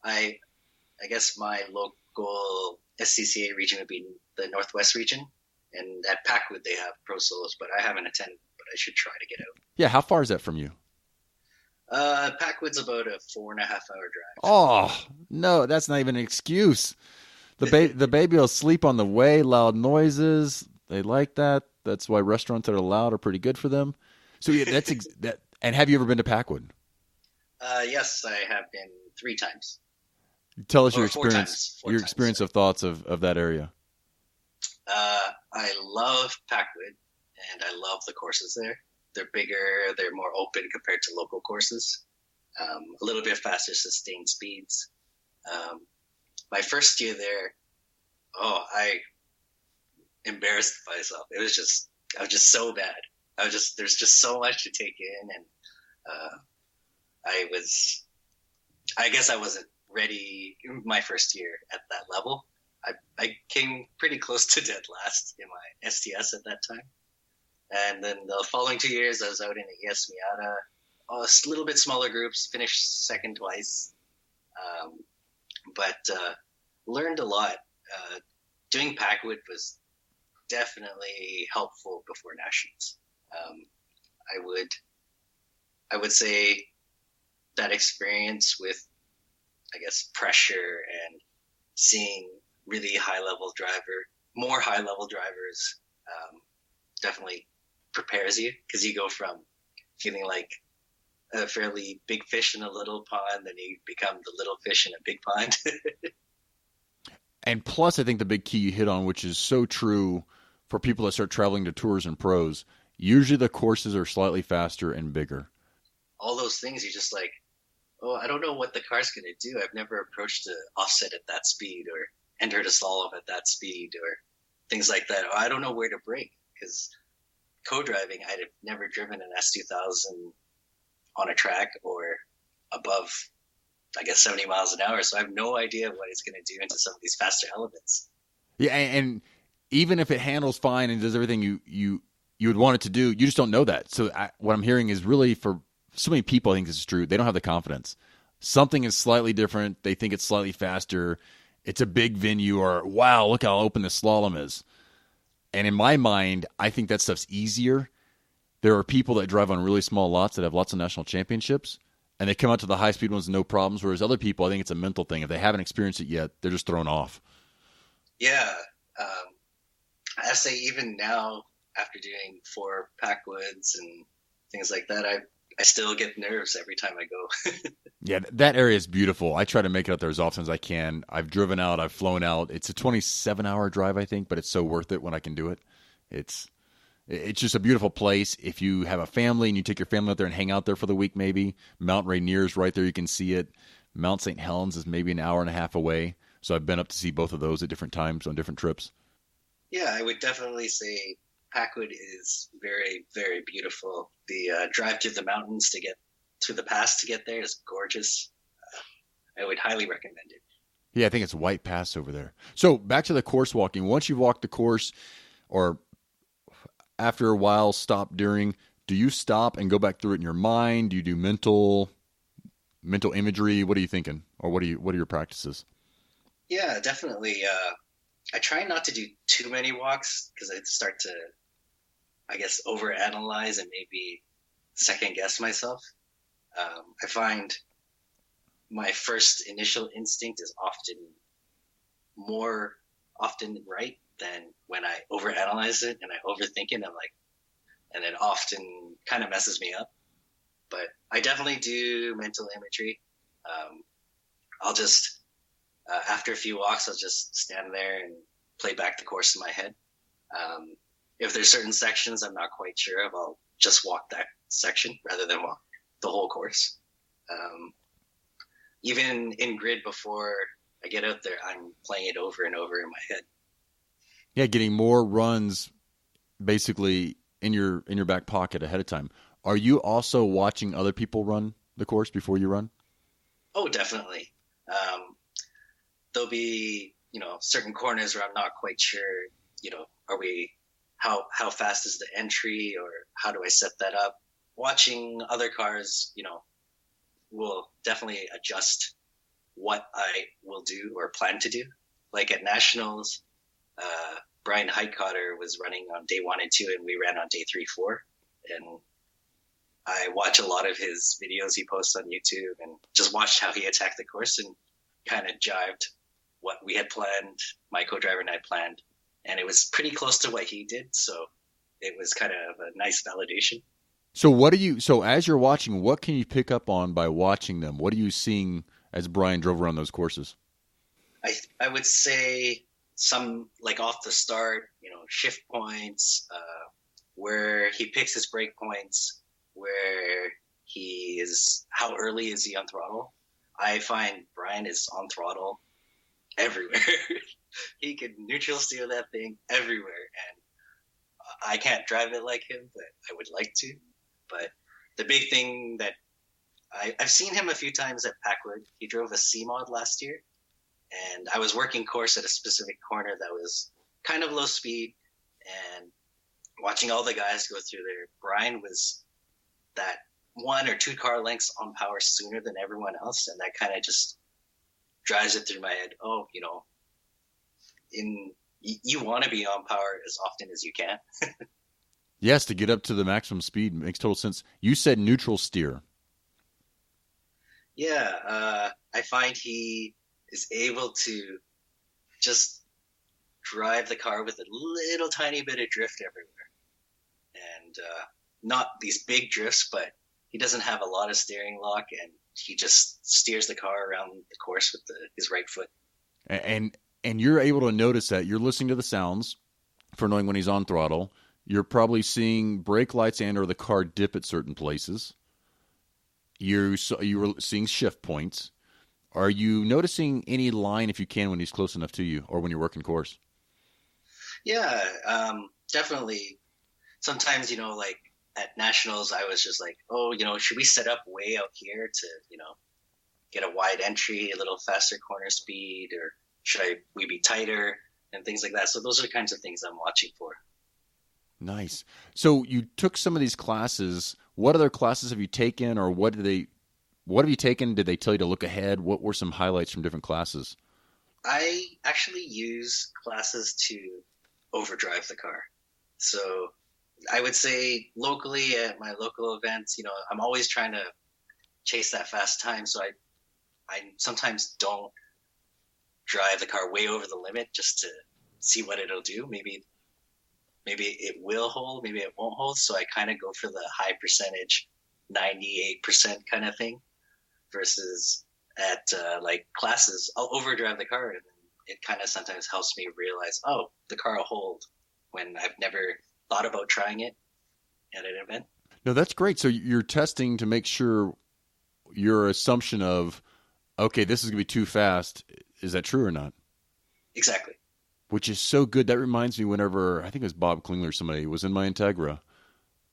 I guess my local SCCA region would be the Northwest region. And at Packwood, they have pro solos, but I haven't attended, but I should try to get out. Yeah, how far is that from you? Packwood's about a 4.5 hour drive. Oh, no, that's not even an excuse. The baby will sleep on the way, loud noises. They like that. That's why restaurants that are loud are pretty good for them. So yeah, that's that. And have you ever been to Packwood? Yes, I have been 3 times. Tell us your experience, of thoughts of that area. I love Packwood, and I love the courses there. They're bigger, they're more open compared to local courses. A little bit faster sustained speeds. My first year there, I embarrassed myself. I was just so bad. There's just so much to take in, and I guess I wasn't ready my first year at that level. I came pretty close to dead last in my STS at that time. And then the following 2 years, I was out in the ES Miata, a little bit smaller groups, finished second twice, but learned a lot. Doing Packwood was definitely helpful before Nationals. I would say that experience with, I guess, pressure and seeing really more high-level drivers definitely prepares you, because you go from feeling like a fairly big fish in a little pond, then you become the little fish in a big pond. And plus, I think the big key you hit on, which is so true for people that start traveling to tours and pros, usually the courses are slightly faster and bigger. All those things, you're just like, I don't know what the car's going to do. I've never approached an offset at that speed or entered a slalom at that speed or things like that. I don't know where to brake, because co-driving, I'd have never driven an S2000 on a track or above, I guess, 70 miles an hour. So I have no idea what it's going to do into some of these faster elements. Yeah, and even if it handles fine and does everything you would want it to do, you just don't know that. So what I'm hearing is really, for so many people, I think this is true, they don't have the confidence. Something is slightly different. They think it's slightly faster. It's a big venue, or, wow, look how open the slalom is. And in my mind, I think that stuff's easier. There are people that drive on really small lots that have lots of national championships, and they come out to the high-speed ones, no problems, whereas other people, I think it's a mental thing. If they haven't experienced it yet, they're just thrown off. Yeah. I say even now, after doing 4 Packwoods and things like that, I still get nerves every time I go. Yeah, that area is beautiful. I try to make it out there as often as I can. I've driven out, I've flown out. It's a 27-hour drive, I think, but it's so worth it when I can do it. It's just a beautiful place. If you have a family and you take your family out there and hang out there for the week, maybe, Mount Rainier is right there. You can see it. Mount St. Helens is maybe an hour and a half away. So I've been up to see both of those at different times on different trips. Yeah, I would definitely say Packwood is very, very beautiful. The drive to the mountains to get through the pass to get there is gorgeous. I would highly recommend it. Yeah, I think it's White Pass over there. So back to the course walking. Once you've walked the course, or after a while, stop during, do you stop and go back through it in your mind? Do you do mental imagery? What are you thinking? Or what are your practices? Yeah, definitely. I try not to do too many walks because I start to, I guess, overanalyze and maybe second guess myself. I find my first initial instinct is more often right than when I overanalyze it and I overthink it. And it often kind of messes me up. But I definitely do mental imagery. I'll just, after a few walks, I'll just stand there and play back the course in my head. If there's certain sections I'm not quite sure of, I'll just walk that section rather than walk the whole course. Even in grid before I get out there, I'm playing it over and over in my head. Yeah, getting more runs basically in your back pocket ahead of time. Are you also watching other people run the course before you run? Oh, definitely. There'll be, certain corners where I'm not quite sure, how fast is the entry or how do I set that up? Watching other cars, will definitely adjust what I will do or plan to do. Like at Nationals, Brian Heitkotter was running on day 1 and 2 and we ran on day 3, 4. And I watch a lot of his videos he posts on YouTube and just watched how he attacked the course and kind of jived what we had planned, my co-driver and I planned. And it was pretty close to what he did. So it was kind of a nice validation. So as you're watching, what can you pick up on by watching them? What are you seeing as Brian drove around those courses? I would say some, like off the start, shift points, where he picks his break points, where he is, how early is he on throttle? I find Brian is on throttle everywhere. He could neutral steer that thing everywhere. And I can't drive it like him, but I would like to. But the big thing that I've seen him a few times at Packwood. He drove a C-Mod last year, and I was working course at a specific corner that was kind of low speed, and watching all the guys go through there, Brian was that 1 or 2 car lengths on power sooner than everyone else, and that kind of just drives it through my head. Oh, you want to be on power as often as you can. Yes, to get up to the maximum speed makes total sense. You said neutral steer. Yeah, I find he is able to just drive the car with a little tiny bit of drift everywhere. And not these big drifts, but he doesn't have a lot of steering lock, and he just steers the car around the course with his right foot. And you're able to notice that. You're listening to the sounds for knowing when he's on throttle. You're probably seeing brake lights and or the car dip at certain places. You were seeing shift points. Are you noticing any line, if you can, when he's close enough to you or when you're working course? Yeah, definitely. Sometimes, like at Nationals, I was just like, oh, should we set up way out here to, get a wide entry, a little faster corner speed, or should we be tighter and things like that? So those are the kinds of things I'm watching for. Nice. So you took some of these classes. What other classes have you taken, or what have you taken? Did they tell you to look ahead? What were some highlights from different classes? I actually use classes to overdrive the car. So I would say locally at my local events, I'm always trying to chase that fast time. So I sometimes don't drive the car way over the limit just to see what it'll do. Maybe it will hold, maybe it won't hold. So I kind of go for the high percentage, 98% kind of thing, versus at like classes, I'll overdrive the car, and it kind of sometimes helps me realize, oh, the car will hold when I've never thought about trying it at an event. No, that's great. So you're testing to make sure your assumption of, okay, this is going to be too fast. Is that true or not? Exactly. Which is so good. That reminds me whenever, I think it was Bob Klingler, somebody was in my Integra,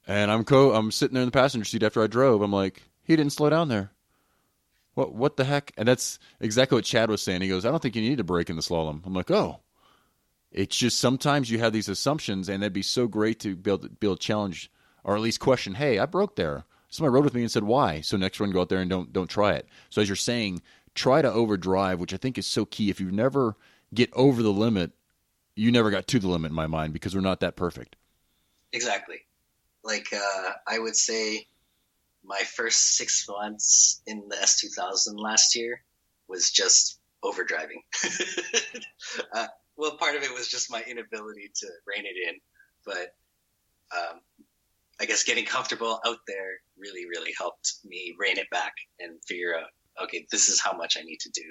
and I'm sitting there in the passenger seat after I drove. I'm like, He didn't slow down there. What the heck? And that's exactly what Chad was saying. He goes, I don't think you need a break in the slalom. I'm like, oh. It's just sometimes you have these assumptions, and that'd be so great to be able to challenge or at least question, hey, I broke there. Somebody rode with me and said, why? So next run, go out there and don't try it. So as you're saying, try to overdrive, which I think is so key. If you never get over the limit, you never got to the limit in my mind because we're not that perfect. Exactly. Like I would say my first 6 months in the S2000 last year was just overdriving. Well, part of it was just my inability to rein it in, but I guess getting comfortable out there really, really helped me rein it back and figure out, okay, this is how much I need to do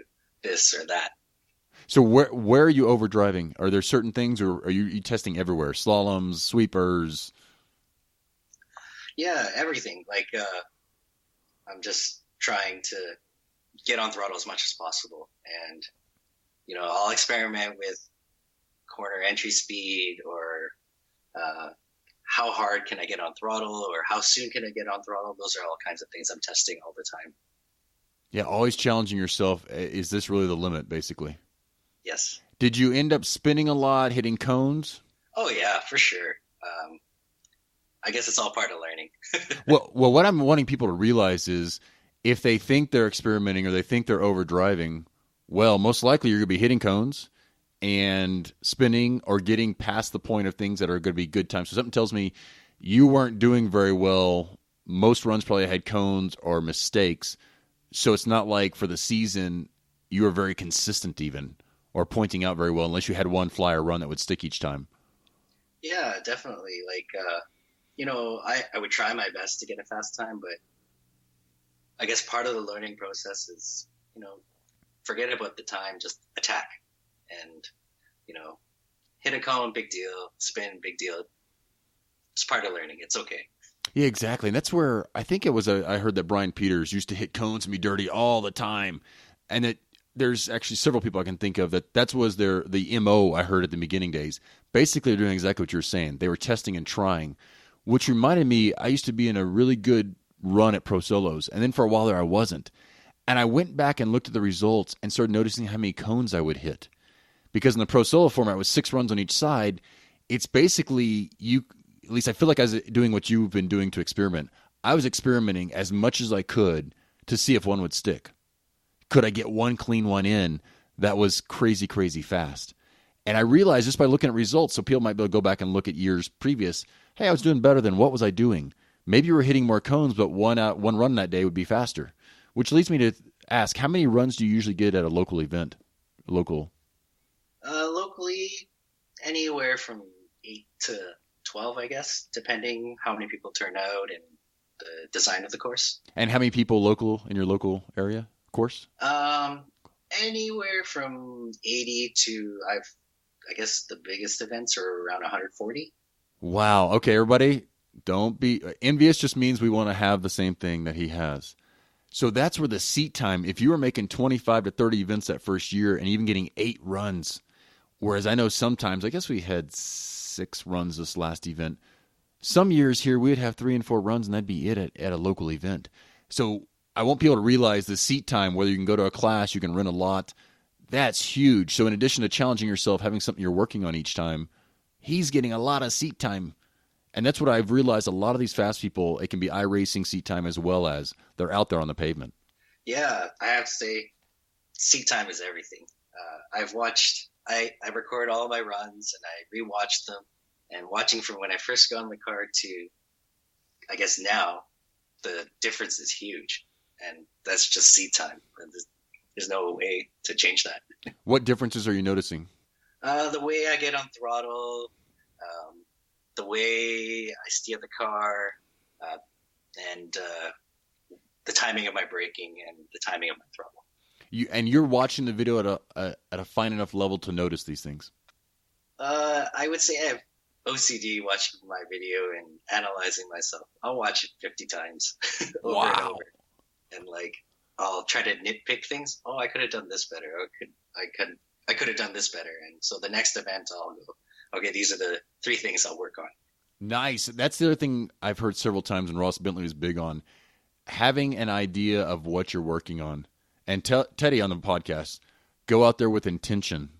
this or that. So where are you overdriving? Are there certain things, or are you testing everywhere? Slaloms, sweepers? Yeah, everything. Like I'm just trying to get on throttle as much as possible, and I'll experiment with corner entry speed, or how hard can I get on throttle, or how soon can I get on throttle. Those are all kinds of things I'm testing all the time. Yeah, always challenging yourself. Is this really the limit, basically? Yes. Did you end up spinning a lot, hitting cones? Oh, yeah, for sure. I guess it's all part of learning. Well, what I'm wanting people to realize is if they think they're experimenting or they think they're overdriving, well, most likely you're going to be hitting cones and spinning or getting past the point of things that are going to be good times. So something tells me you weren't doing very well. Most runs probably had cones or mistakes. So it's not like for the season you were very consistent even or pointing out very well unless you had one flyer run that would stick each time. Yeah, definitely. Like, I would try my best to get a fast time, but I guess part of the learning process is, forget about the time, just attack and, hit a cone, big deal, spin, big deal. It's part of learning. It's okay. Yeah, exactly. And that's where I think I heard that Brian Peters used to hit cones and be dirty all the time. And that there's actually several people I can think of that was the MO I heard at the beginning days. Basically, they're doing exactly what you're saying. They were testing and trying, which reminded me, I used to be in a really good run at Pro Solos. And then for a while there, I wasn't. And I went back and looked at the results and started noticing how many cones I would hit. Because in the Pro Solo format with 6 runs on each side, it's basically at least I feel like I was doing what you've been doing to experiment. I was experimenting as much as I could to see if one would stick. Could I get one clean one in that was crazy, crazy fast? And I realized just by looking at results, so people might be able to go back and look at years previous, hey, I was doing better than what was I doing? Maybe you were hitting more cones, but one run that day would be faster. Which leads me to ask, how many runs do you usually get at a local event? Locally, anywhere from 8 to 12, I guess, depending how many people turn out and the design of the course. And how many people local in your local area course? Anywhere from 80 to, I guess the biggest events are around 140. Wow. Okay, everybody, don't be envious. Just means we want to have the same thing that he has. So that's where the seat time, if you were making 25 to 30 events that first year and even getting 8 runs, whereas I know sometimes, I guess we had 6 runs this last event. Some years here we'd have 3 and 4 runs and that'd be it at a local event. So I want people to realize the seat time, whether you can go to a class, you can rent a lot, that's huge. So in addition to challenging yourself, having something you're working on each time, he's getting a lot of seat time. And that's what I've realized. A lot of these fast people, it can be iRacing seat time as well as they're out there on the pavement. Yeah, I have to say, seat time is everything. I record all my runs and I rewatch them. And watching from when I first got on the car to, I guess now, the difference is huge. And that's just seat time. There's no way to change that. What differences are you noticing? The way I get on throttle, the way I steer the car, and the timing of my braking and the timing of my throttle. You're watching the video at a fine enough level to notice these things. I would say I have OCD watching my video and analyzing myself. I'll watch it 50 times over and over, and I'll try to nitpick things. Oh, I could have done this better. I could have done this better. And so the next event, I'll go, okay, these are the 3 things I'll work on. Nice. That's the other thing I've heard several times, and Ross Bentley was big on. having an idea of what you're working on, and Teddy on the podcast, go out there with intention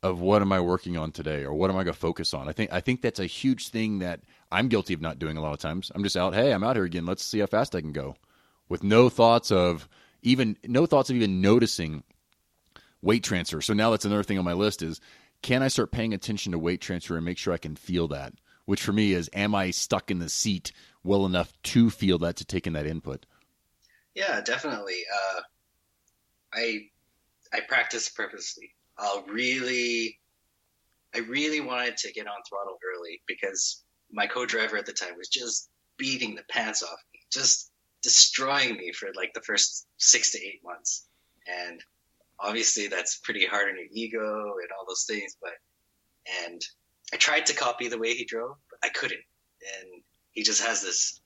of what am I working on today, or what am I going to focus on. I think that's a huge thing that I'm guilty of not doing a lot of times. I'm just out, hey, I'm out here again. Let's see how fast I can go, with no thoughts of even noticing weight transfer. So now that's another thing on my list is, can I start paying attention to weight transfer and make sure I can feel that? Which for me is, am I stuck in the seat well enough to feel that, to take in that input? Yeah, definitely. I practice purposely. I really wanted to get on throttle early because my co-driver at the time was just beating the pants off me, just destroying me for like the first 6 to 8 months. And obviously that's pretty hard on your ego and all those things. And I tried to copy the way he drove, but I couldn't. And he just has this,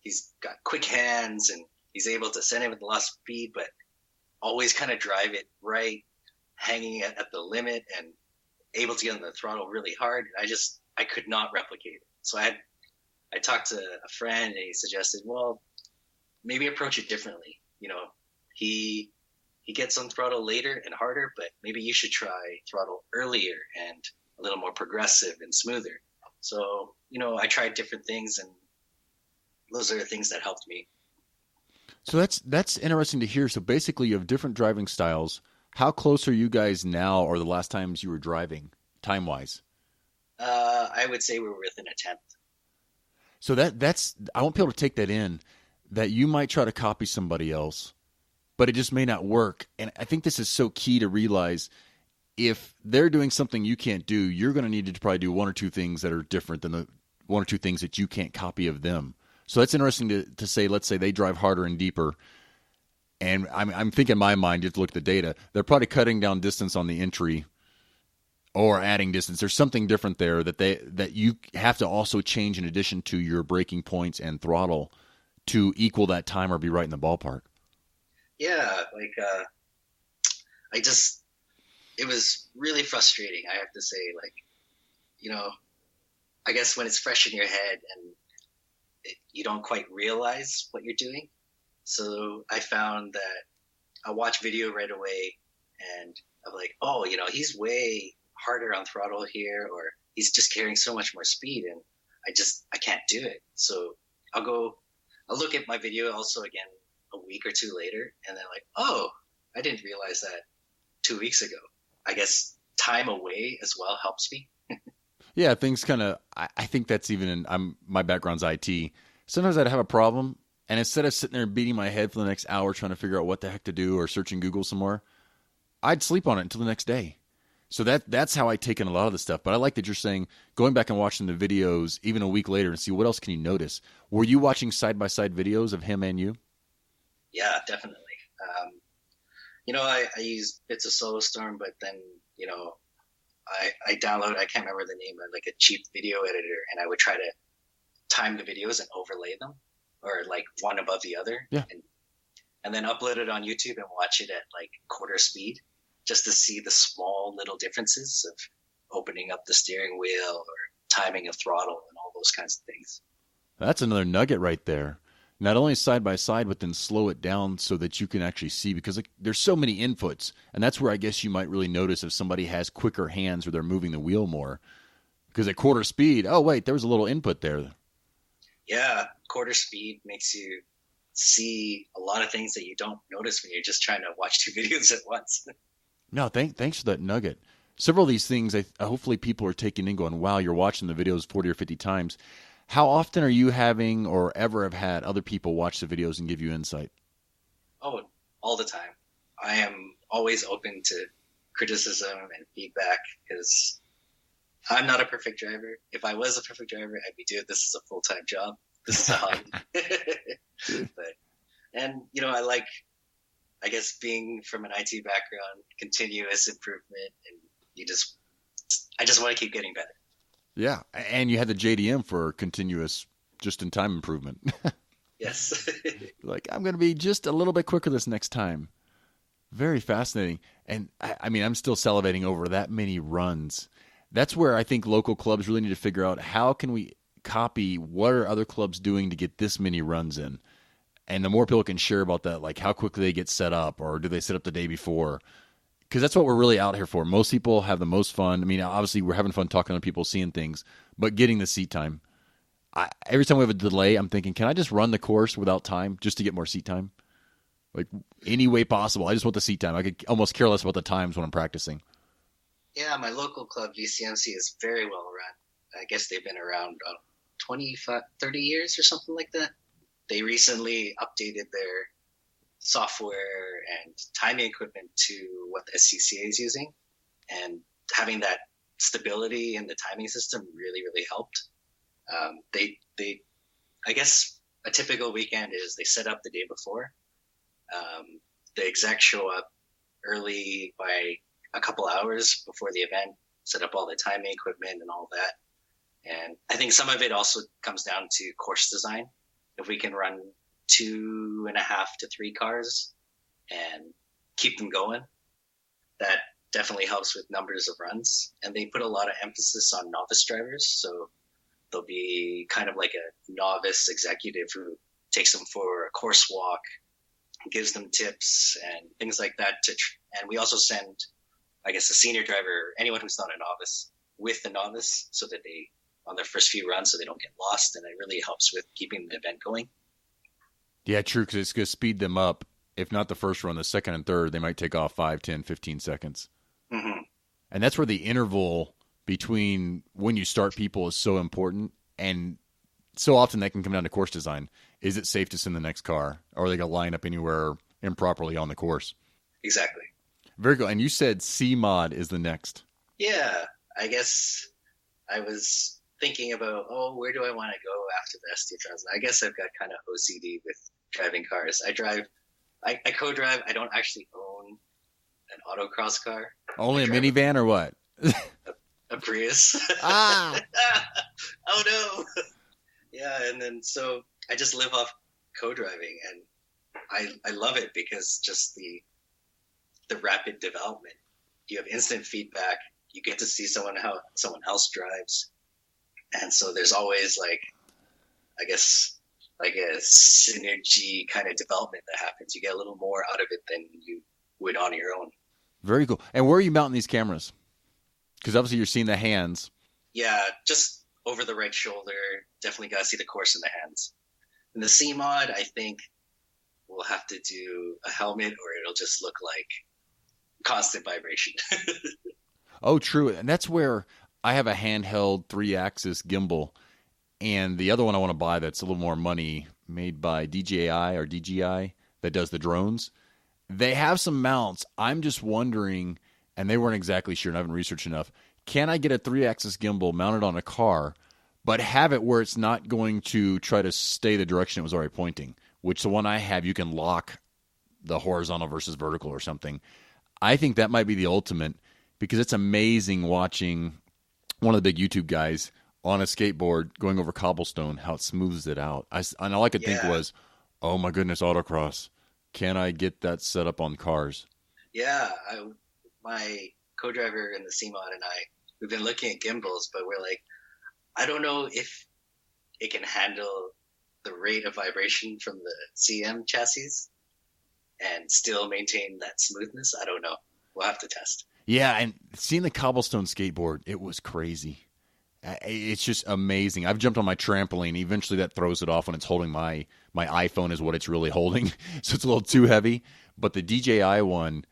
he's got quick hands and he's able to send it with a lot of speed, but always kind of drive it right, hanging at the limit and able to get on the throttle really hard. I could not replicate it. So I talked to a friend and he suggested, well, maybe approach it differently. You know, he gets on throttle later and harder, but maybe you should try throttle earlier and a little more progressive and smoother. So, you know, I tried different things, and those are the things that helped me. So that's interesting to hear. So basically you have different driving styles. How close are you guys now, or the last times you were driving, time-wise? I would say we're within a tenth. So that's I want people to take that in, that you might try to copy somebody else, but it just may not work. And I think this is so key to realize, if they're doing something you can't do, you're going to need to probably do one or two things that are different than the one or two things that you can't copy of them. So that's interesting to say, let's say they drive harder and deeper. And I'm thinking in my mind, you have to look at the data, they're probably cutting down distance on the entry or adding distance. There's something different there that you have to also change in addition to your braking points and throttle to equal that time or be right in the ballpark. Yeah, it was really frustrating, I have to say. Like, you know, I guess when it's fresh in your head and you don't quite realize what you're doing. So I found that I watch video right away and I'm like, oh, you know, he's way harder on throttle here, or he's just carrying so much more speed, and I can't do it. So I'll look at my video also again a week or two later, and then like, oh, I didn't realize that 2 weeks ago. I guess time away as well helps me. Yeah, things kind of, I think that's even my background's IT. Sometimes I'd have a problem, and instead of sitting there beating my head for the next hour trying to figure out what the heck to do or searching Google some more, I'd sleep on it until the next day. So that's how I take in a lot of the stuff. But I like that you're saying going back and watching the videos even a week later and see what else can you notice. Were you watching side-by-side videos of him and you? Yeah, definitely. You know, I use bits of SoloStorm, but then, you know, I download, I can't remember the name, of like a cheap video editor, and I would try to time the videos and overlay them, or like one above the other. Yeah. And then upload it on YouTube and watch it at like quarter speed, just to see the small little differences of opening up the steering wheel or timing of throttle and all those kinds of things. That's another nugget right there. Not only side by side, but then slow it down so that you can actually see, because there's so many inputs. And that's where I guess you might really notice if somebody has quicker hands or they're moving the wheel more. Because at quarter speed, oh, wait, there was a little input there. Yeah, quarter speed makes you see a lot of things that you don't notice when you're just trying to watch two videos at once. No, thanks for that nugget. Several of these things, hopefully people are taking in going, wow, you're watching the videos 40 or 50 times. How often are you having or ever have had other people watch the videos and give you insight? Oh, all the time. I am always open to criticism and feedback, because I'm not a perfect driver. If I was a perfect driver, I'd be doing this as a full-time job. This is a hobby. And, you know, I guess being from an IT background, continuous improvement, and I just want to keep getting better. Yeah, and you had the JDM for continuous just-in-time improvement. Yes. Like, I'm going to be just a little bit quicker this next time. Very fascinating. And, I mean, I'm still salivating over that many runs. That's where I think local clubs really need to figure out, how can we copy what are other clubs doing to get this many runs in? And the more people can share about that, like how quickly they get set up, or do they set up the day before? Because that's what we're really out here for. Most people have the most fun. I mean, obviously we're having fun talking to people, seeing things, but getting the seat time. Every time we have a delay, I'm thinking, can I just run the course without time just to get more seat time? Like any way possible. I just want the seat time. I could almost care less about the times when I'm practicing. Yeah, my local club, VCMC, is very well run. I guess they've been around 25, 30 years or something like that. They recently updated their software and timing equipment to what the SCCA is using. And having that stability in the timing system really, really helped. I guess a typical weekend is they set up the day before. The execs show up early by a couple hours before the event, set up all the timing equipment and all that. And I think some of it also comes down to course design. If we can run 2.5 to 3 cars and keep them going, that definitely helps with numbers of runs. And they put a lot of emphasis on novice drivers. So there'll be kind of like a novice executive who takes them for a course walk, gives them tips and things like that. And we also send, I guess, a senior driver, anyone who's not a novice, with the novice so that they, on their first few runs, so they don't get lost. And it really helps with keeping the event going. Yeah, true, because it's going to speed them up. If not the first run, the second and third, they might take off 5, 10, 15 seconds. Mm-hmm. And that's where the interval between when you start people is so important. And so often that can come down to course design. Is it safe to send the next car? Or are they going to line up anywhere improperly on the course? Exactly. Very good. And you said C-Mod is the next. Yeah, I guess I was thinking about, where do I want to go after the ST1000? I guess I've got kind of OCD with driving cars. I co-drive. I don't actually own an autocross car. Only a minivan or what? A Prius. Ah. Oh no. Yeah, and then so I just live off co-driving, and I love it because just the rapid development. You have instant feedback. You get to see how someone else drives, and so there's always like a synergy kind of development that happens. You get a little more out of it than you would on your own. Very cool. And where are you mounting these cameras? Because obviously you're seeing the hands. Yeah, just over the right shoulder. Definitely got to see the course in the hands. In the C-Mod, I think we'll have to do a helmet or it'll just look like constant vibration. Oh, true. And that's where I have a handheld 3-axis gimbal. And the other one I want to buy that's a little more money, made by DJI that does the drones. They have some mounts. I'm just wondering, and they weren't exactly sure and I haven't researched enough, can I get a 3-axis gimbal mounted on a car, but have it where it's not going to try to stay the direction it was already pointing, which the one I have, you can lock the horizontal versus vertical or something. I think that might be the ultimate because it's amazing watching one of the big YouTube guys on a skateboard going over cobblestone, how it smooths it out. And all I could think was, oh my goodness, autocross. Can I get that set up on cars? Yeah, my co-driver in the C-Mod and we've been looking at gimbals, but we're like, I don't know if it can handle the rate of vibration from the CM chassis and still maintain that smoothness. I don't know. We'll have to test. Yeah, and seeing the cobblestone skateboard, it was crazy. It's just amazing. I've jumped on my trampoline. Eventually that throws it off when it's holding my iPhone is what it's really holding. So it's a little too heavy. But the DJI one,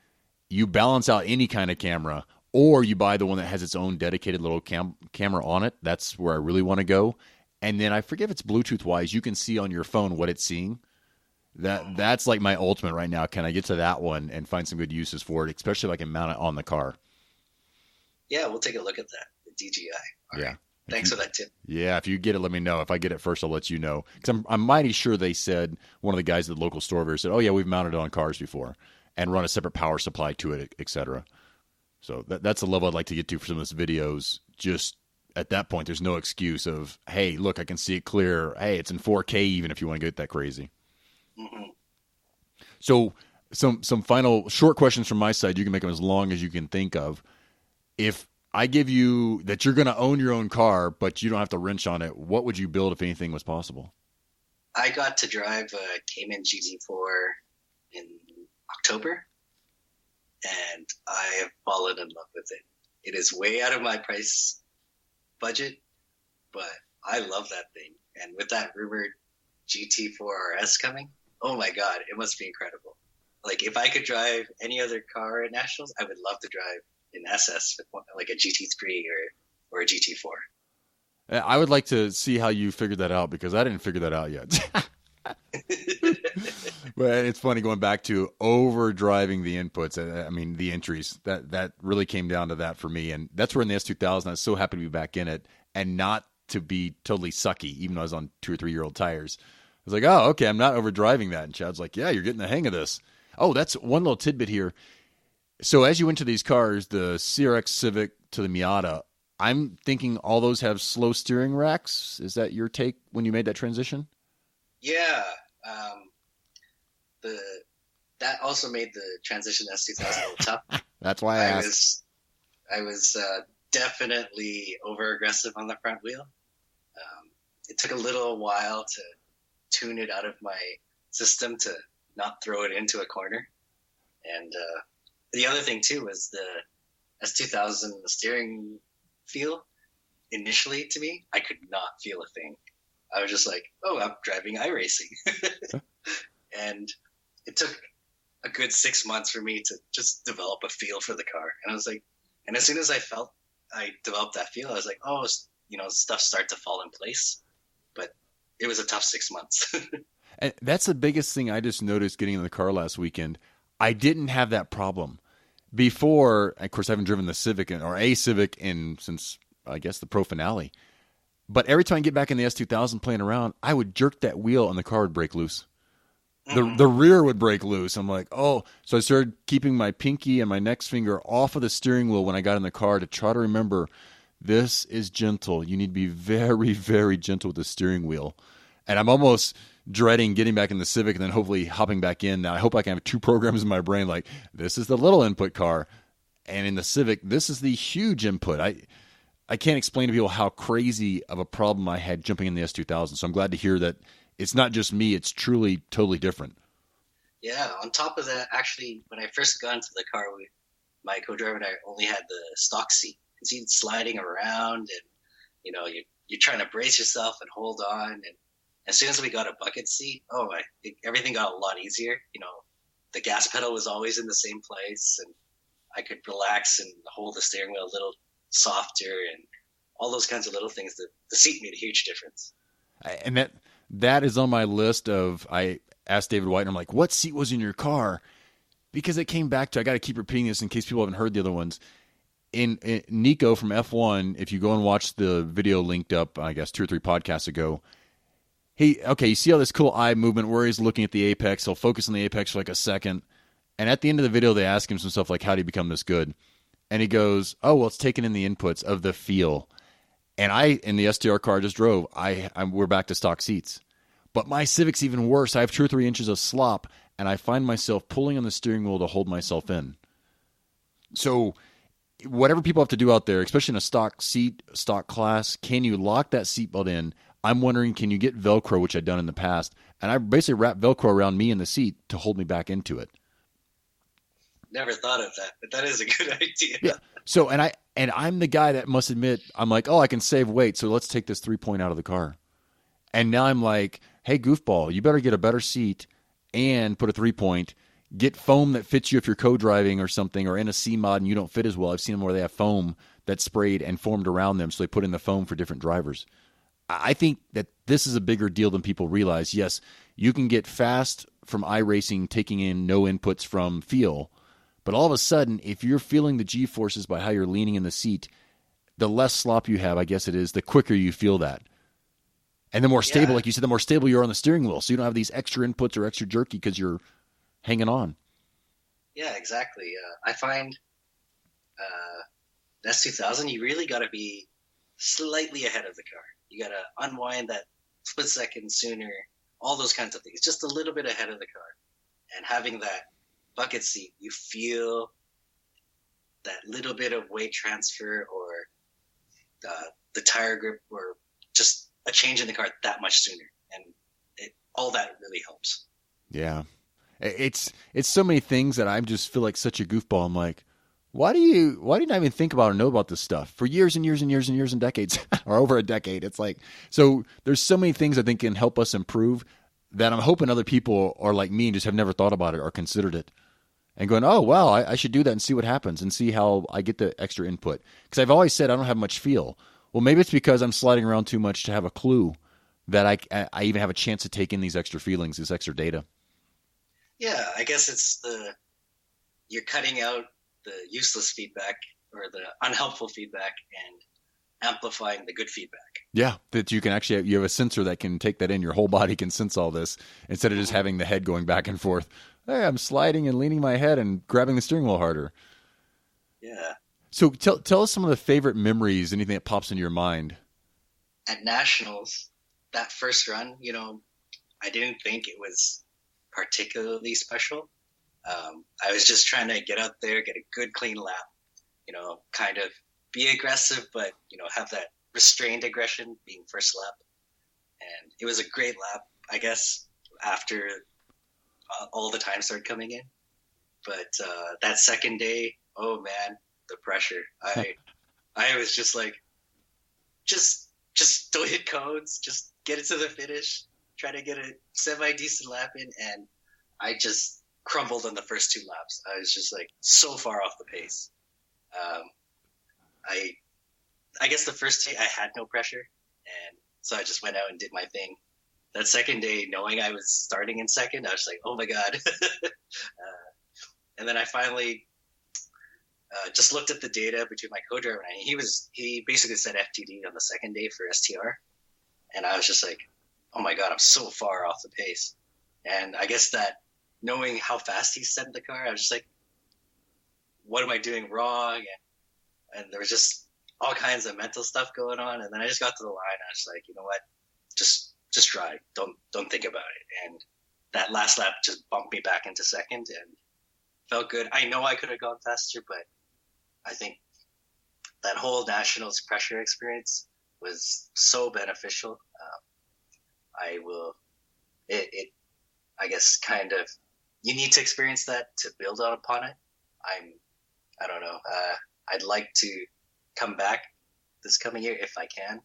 you balance out any kind of camera, or you buy the one that has its own dedicated little camera on it. That's where I really want to go. And then I forget if it's Bluetooth-wise. You can see on your phone what it's seeing. That's like my ultimate right now. Can I get to that one and find some good uses for it, especially if I can mount it on the car? Yeah, we'll take a look at that. The DJI. All right. Thanks for that tip. Yeah, if you get it, let me know. If I get it first, I'll let you know. Because I'm mighty sure they said, one of the guys at the local store there said, oh, yeah, we've mounted it on cars before and run a separate power supply to it, et cetera. So that's the level I'd like to get to for some of these videos. Just at that point, there's no excuse of, hey, look, I can see it clear. Hey, it's in 4K even if you want to get that crazy. Mm-hmm. So some final short questions from my side. You can make them as long as you can think of. If I give you that you're going to own your own car, but you don't have to wrench on it, what would you build if anything was possible? I got to drive a Cayman GT4 in October, and I have fallen in love with it. It is way out of my price budget, but I love that thing. And with that rumored GT4 RS coming, oh my God, it must be incredible. Like, if I could drive any other car at Nationals, I would love to drive an SS, like a GT3 or a GT4. I would like to see how you figured that out, because I didn't figure that out yet. But it's funny going back to overdriving the inputs. I mean, the entries. That really came down to that for me. And that's where in the S2000, I was so happy to be back in it and not to be totally sucky, even though I was on 2 or 3 year old tires. I was like, oh, okay, I'm not overdriving that. And Chad's like, yeah, you're getting the hang of this. Oh, that's one little tidbit here. So as you went to these cars, the CRX Civic to the Miata, I'm thinking all those have slow steering racks. Is that your take when you made that transition? Yeah. That also made the transition S2000 a little tough. That's why I asked. I was definitely over aggressive on the front wheel. It took a little while to tune it out of my system to not throw it into a corner. And the other thing too was the S2000 steering feel. Initially, to me, I could not feel a thing. I was just like, oh, I'm driving iRacing. And it took a good 6 months for me to just develop a feel for the car. And I was like, and as soon as I developed that feel, I was like, oh, stuff started to fall in place. But it was a tough 6 months. And that's the biggest thing I just noticed getting in the car last weekend. I didn't have that problem. Before, of course, I haven't driven the Civic or a Civic since, I guess, the Pro Finale. But every time I get back in the S2000 playing around, I would jerk that wheel and the car would break loose. The rear would break loose. I'm like, oh. So I started keeping my pinky and my next finger off of the steering wheel when I got in the car to try to remember, this is gentle. You need to be very, very gentle with the steering wheel. And I'm almost dreading getting back in the Civic and then hopefully hopping back in. Now, I hope I can have 2 programs in my brain, like, this is the little input car. And in the Civic, this is the huge input. I can't explain to people how crazy of a problem I had jumping in the S2000. So I'm glad to hear that it's not just me. It's truly totally different. Yeah. On top of that, actually, when I first got into the car, my co-driver and I only had the stock seat. And so he's sliding around and, you're trying to brace yourself and hold on. And as soon as we got a bucket seat, everything got a lot easier. The gas pedal was always in the same place, and I could relax and hold the steering wheel a little softer, and all those kinds of little things. The seat made a huge difference. And that is on my list of, I asked David White, and I'm like, what seat was in your car? Because it came back to, I got to keep repeating this in case people haven't heard the other ones. In Nico from F1, if you go and watch the video linked up, I guess 2 or 3 podcasts ago, you see all this cool eye movement where he's looking at the apex. He'll focus on the apex for like a second. And at the end of the video, they ask him some stuff like, how do you become this good? And he goes, oh, well, it's taking in the inputs of the feel. And in the STR car I just drove, we're back to stock seats. But my Civic's even worse. I have 2 or 3 inches of slop, and I find myself pulling on the steering wheel to hold myself in. So whatever people have to do out there, especially in a stock seat, stock class, can you lock that seatbelt in? I'm wondering, can you get Velcro, which I've done in the past? And I basically wrap Velcro around me in the seat to hold me back into it. Never thought of that, but that is a good idea. Yeah. So, and I'm the guy that must admit, I'm like, oh, I can save weight, so let's take this 3-point out of the car. And now I'm like, hey, goofball, you better get a better seat and put a 3-point. Get foam that fits you if you're co-driving or something, or in a C-mod and you don't fit as well. I've seen them where they have foam that's sprayed and formed around them, so they put in the foam for different drivers. I think that this is a bigger deal than people realize. Yes, you can get fast from iRacing taking in no inputs from feel, but all of a sudden, if you're feeling the G-forces by how you're leaning in the seat, the less slop you have, I guess it is, the quicker you feel that. And the more stable, like you said, the more stable you are on the steering wheel, so you don't have these extra inputs or extra jerky because you're hanging on. Yeah, exactly. I find the S2000, you really got to be slightly ahead of the car. You got to unwind that split second sooner, all those kinds of things, just a little bit ahead of the car. And having that bucket seat, you feel that little bit of weight transfer or the tire grip or just a change in the car that much sooner. And all that really helps. Yeah. It's so many things that I just feel like such a goofball. I'm like, why do you not even think about or know about this stuff for years and years and years and years and decades or over a decade? It's like, so there's so many things I think can help us improve that I'm hoping other people are like me and just have never thought about it or considered it and going, oh, wow, I should do that and see what happens and see how I get the extra input. Because I've always said I don't have much feel. Well, maybe it's because I'm sliding around too much to have a clue that I even have a chance to take in these extra feelings, this extra data. Yeah, I guess you're cutting out the useless feedback or the unhelpful feedback and amplifying the good feedback. Yeah, that you can actually you have a sensor that can take that in. Your whole body can sense all this instead of just having the head going back and forth. Hey, I'm sliding and leaning my head and grabbing the steering wheel harder. Yeah. So tell us some of the favorite memories, anything that pops into your mind. At Nationals, that first run, I didn't think it was particularly special. I was just trying to get out there, get a good clean lap, kind of be aggressive, but, have that restrained aggression being first lap. And it was a great lap, I guess, after all the time started coming in. But that second day, oh man, the pressure. I was just like, just don't hit cones, just get it to the finish, try to get a semi-decent lap in, and I just crumbled on the first two laps. I was just like so far off the pace. I guess the first day I had no pressure, and so I just went out and did my thing. That second day, knowing I was starting in second, I was like, oh my God. And then I finally just looked at the data between my co-driver and I. He basically said FTD on the second day for STR. And I was just like, oh my God, I'm so far off the pace. And I guess that knowing how fast he sent the car, I was just like, what am I doing wrong? And there was just all kinds of mental stuff going on. And then I just got to the line. I was like, you know what? Just drive. Don't think about it. And that last lap just bumped me back into second and felt good. I know I could have gone faster, but I think that whole Nationals pressure experience was so beneficial. I guess kind of, you need to experience that to build on upon it. I don't know. I'd like to come back this coming year if I can.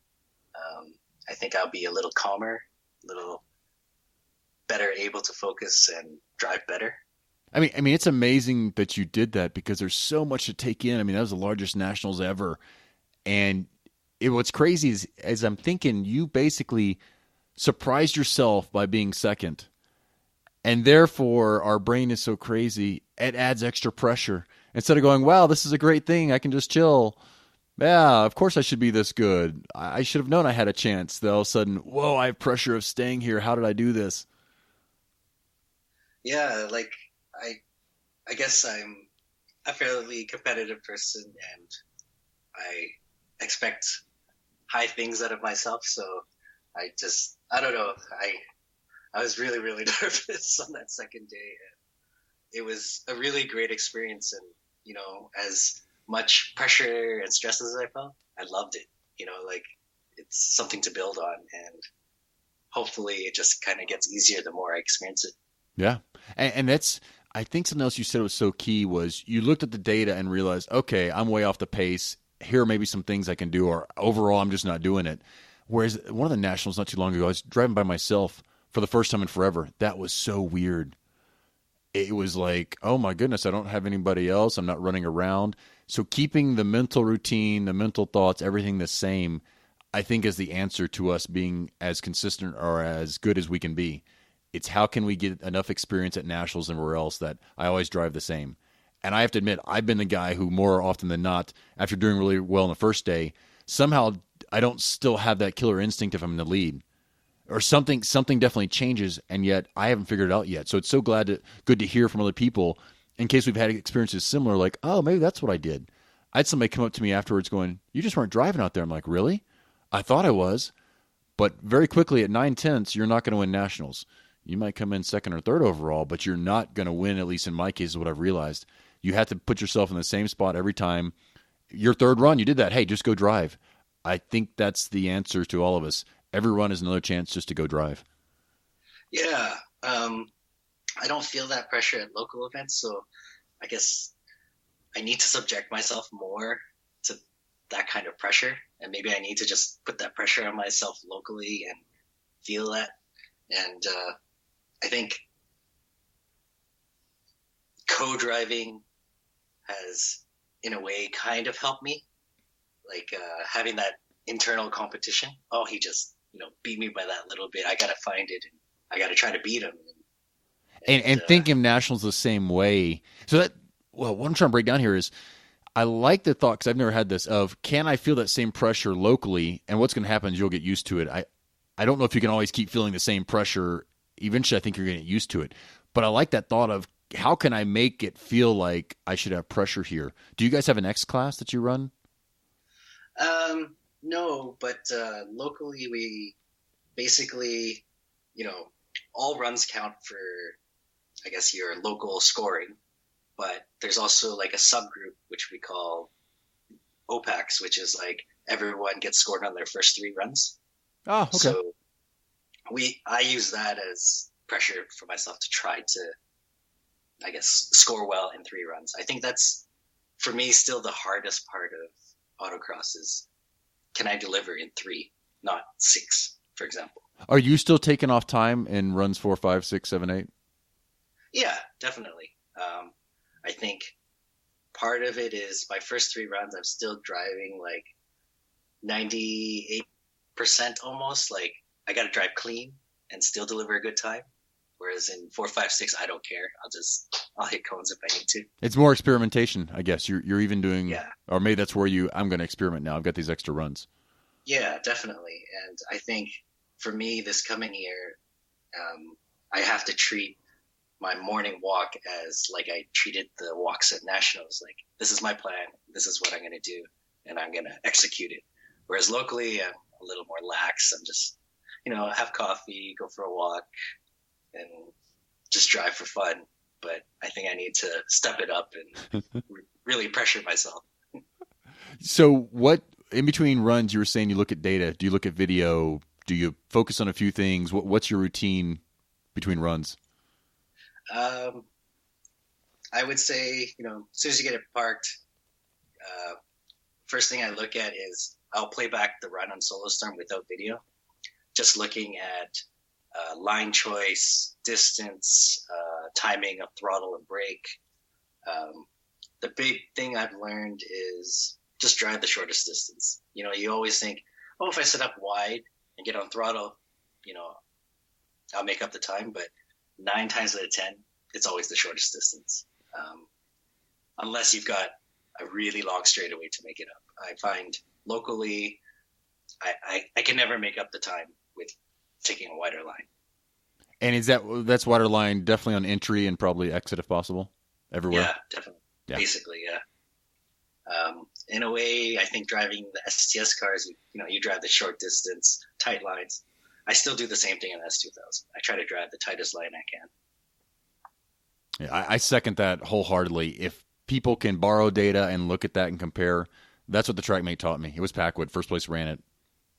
I think I'll be a little calmer, a little better able to focus and drive better. I mean, it's amazing that you did that because there's so much to take in. I mean, that was the largest Nationals ever. And what's crazy is, as I'm thinking, you basically surprised yourself by being second. And therefore, our brain is so crazy, it adds extra pressure. Instead of going, wow, this is a great thing, I can just chill. Yeah, of course I should be this good. I should have known I had a chance. Then all of a sudden, whoa, I have pressure of staying here. How did I do this? Yeah, like I guess I'm a fairly competitive person and I expect high things out of myself. So I don't know. I was really, really nervous on that second day. And it was a really great experience. And, as much pressure and stress as I felt, I loved it. Like it's something to build on. And hopefully it just kind of gets easier the more I experience it. Yeah. And that's, I think something else you said was so key was you looked at the data and realized, okay, I'm way off the pace. Here are maybe some things I can do, or overall, I'm just not doing it. Whereas one of the Nationals not too long ago, I was driving by myself for the first time in forever. That was so weird. It was like, oh my goodness, I don't have anybody else. I'm not running around. So keeping the mental routine, the mental thoughts, everything the same, I think is the answer to us being as consistent or as good as we can be. It's how can we get enough experience at Nationals and everywhere else that I always drive the same. And I have to admit, I've been the guy who more often than not, after doing really well on the first day, somehow I don't still have that killer instinct if I'm in the lead. Or something definitely changes, and yet I haven't figured it out yet. So it's so good to hear from other people in case we've had experiences similar, like, oh, maybe that's what I did. I had somebody come up to me afterwards going, you just weren't driving out there. I'm like, really? I thought I was. But very quickly at 9/10, you're not going to win Nationals. You might come in second or third overall, but you're not going to win, at least in my case, is what I've realized. You have to put yourself in the same spot every time. Your third run, you did that. Hey, just go drive. I think that's the answer to all of us. Every run is another chance just to go drive. Yeah. I don't feel that pressure at local events, so I guess I need to subject myself more to that kind of pressure, and maybe I need to just put that pressure on myself locally and feel that. And I think co-driving has, in a way, kind of helped me, like having that internal competition. Oh, he just beat me by that little bit. I gotta find it, and I gotta try to beat him. And thinking of nationals the same way. So that, well, what I'm trying to break down here is, I like the thought, because I've never had this, of can I feel that same pressure locally, and what's going to happen is you'll get used to it. I don't know if you can always keep feeling the same pressure. Eventually, I think you're going to get used to it. But I like that thought of, how can I make it feel like I should have pressure here? Do you guys have an X class that you run? No, but locally we basically, all runs count for, I guess, your local scoring. But there's also like a subgroup which we call OPACs, which is like everyone gets scored on their first 3 runs. Oh, okay. So I use that as pressure for myself to try to, I guess, score well in 3 runs. I think that's, for me, still the hardest part of autocross is, can I deliver in 3, not 6, for example. Are you still taking off time in runs 4, 5, 6, 7, 8? Yeah, definitely. I think part of it is my first 3 runs, I'm still driving like 98% almost. Like, I got to drive clean and still deliver a good time. Whereas in 4, 5, 6, I don't care. I'll hit cones if I need to. It's more experimentation, I guess. You're even doing, yeah. Or maybe that's where I'm going to experiment now. I've got these extra runs. Yeah, definitely. And I think for me this coming year, I have to treat my morning walk as like I treated the walks at nationals. Like, this is my plan. This is what I'm going to do, and I'm going to execute it. Whereas locally, I'm a little more lax. I'm just, have coffee, go for a walk, and just drive for fun. But I think I need to step it up and really pressure myself. So what, in between runs, you were saying you look at data. Do you look at video? Do you focus on a few things? What's your routine between runs? I would say, as soon as you get it parked, first thing I look at is I'll play back the run on SoloStorm without video, just looking at line choice, distance, timing of throttle and brake. The big thing I've learned is just drive the shortest distance. You always think, oh, if I set up wide and get on throttle, I'll make up the time. But 9 times out of 10, it's always the shortest distance. Unless you've got a really long straightaway to make it up. I find locally, I can never make up the time with taking a wider line. And that's wider line definitely on entry and probably exit if possible, everywhere? Yeah, definitely. Yeah. Basically, yeah. In a way, I think driving the STS cars, you drive the short distance, tight lines. I still do the same thing in S2000. I try to drive the tightest line I can. Yeah, I second that wholeheartedly. If people can borrow data and look at that and compare, that's what the TrackMate taught me. It was Packwood. First place ran it.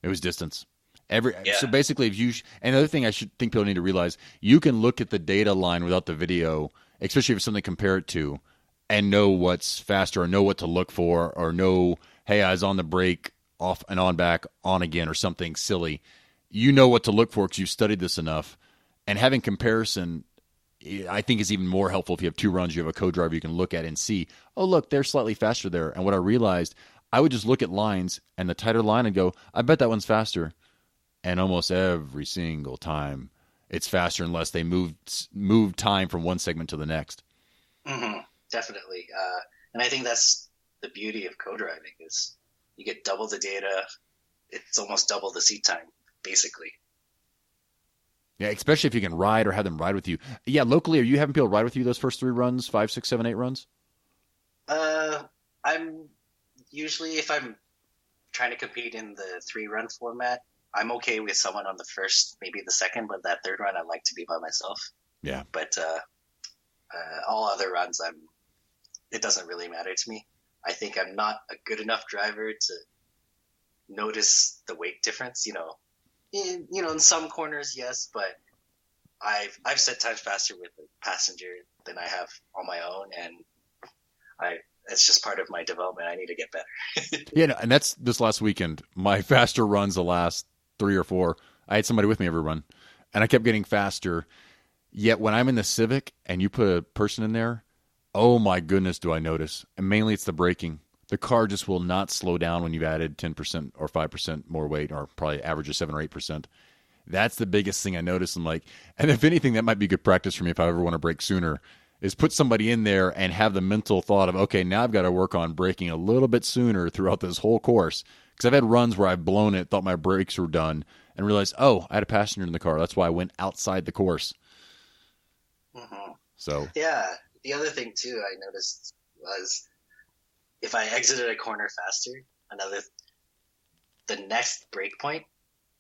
It was distance. So basically, and the other thing I should think people need to realize, you can look at the data line without the video, especially if it's something to compare it to, and know what's faster, or know what to look for, or know, hey, I was on the brake, off and on back, on again, or something silly. You know what to look for because you've studied this enough. And having comparison, I think, is even more helpful if you have 2 runs, you have a co-driver you can look at and see, oh, look, they're slightly faster there. And what I realized, I would just look at lines and the tighter line and go, I bet that one's faster. And almost every single time, it's faster unless they move time from one segment to the next. Mm-hmm. Definitely. And I think that's the beauty of co-driving is you get double the data. It's almost double the seat time, basically. Yeah, especially if you can ride or have them ride with you. Yeah, locally, are you having people ride with you those first 3 runs, 5, 6, 7, 8 runs? I'm usually, if I'm trying to compete in the 3-run format, I'm okay with someone on the first, maybe the second, but that 3rd run, I like to be by myself. Yeah. But all other runs, it doesn't really matter to me. I think I'm not a good enough driver to notice the weight difference. In some corners, yes, but I've set times faster with a passenger than I have on my own, and it's just part of my development. I need to get better. Yeah, no, and that's this last weekend. My faster runs the last 3 or 4. I had somebody with me every run, and I kept getting faster. Yet when I'm in the Civic and you put a person in there, oh my goodness, do I notice. And mainly it's the braking. The car just will not slow down when you've added 10% or 5% more weight, or probably average of 7 or 8%. That's the biggest thing I notice. I'm like, and if anything, that might be good practice for me if I ever want to brake sooner, is put somebody in there and have the mental thought of, okay, now I've got to work on braking a little bit sooner throughout this whole course. Because I've had runs where I've blown it, thought my brakes were done, and realized, oh, I had a passenger in the car. That's why I went outside the course. Mm-hmm. So yeah, the other thing too I noticed was if I exited a corner faster, the next brake point,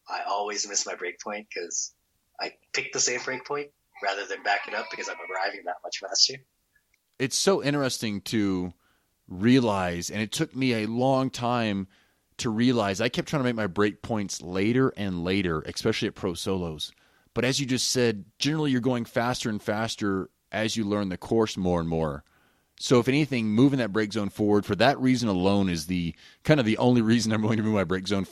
I always miss my brake point because I picked the same brake point rather than back it up because I'm arriving that much faster. it's so interesting to realize, and it took me a long time to realize. I kept trying to make my break points later and later, especially at pro solos. But as you just said, generally you're going faster and faster as you learn the course more and more. So if anything, moving that brake zone forward for that reason alone is the kind of the only reason I'm willing to move my brake zone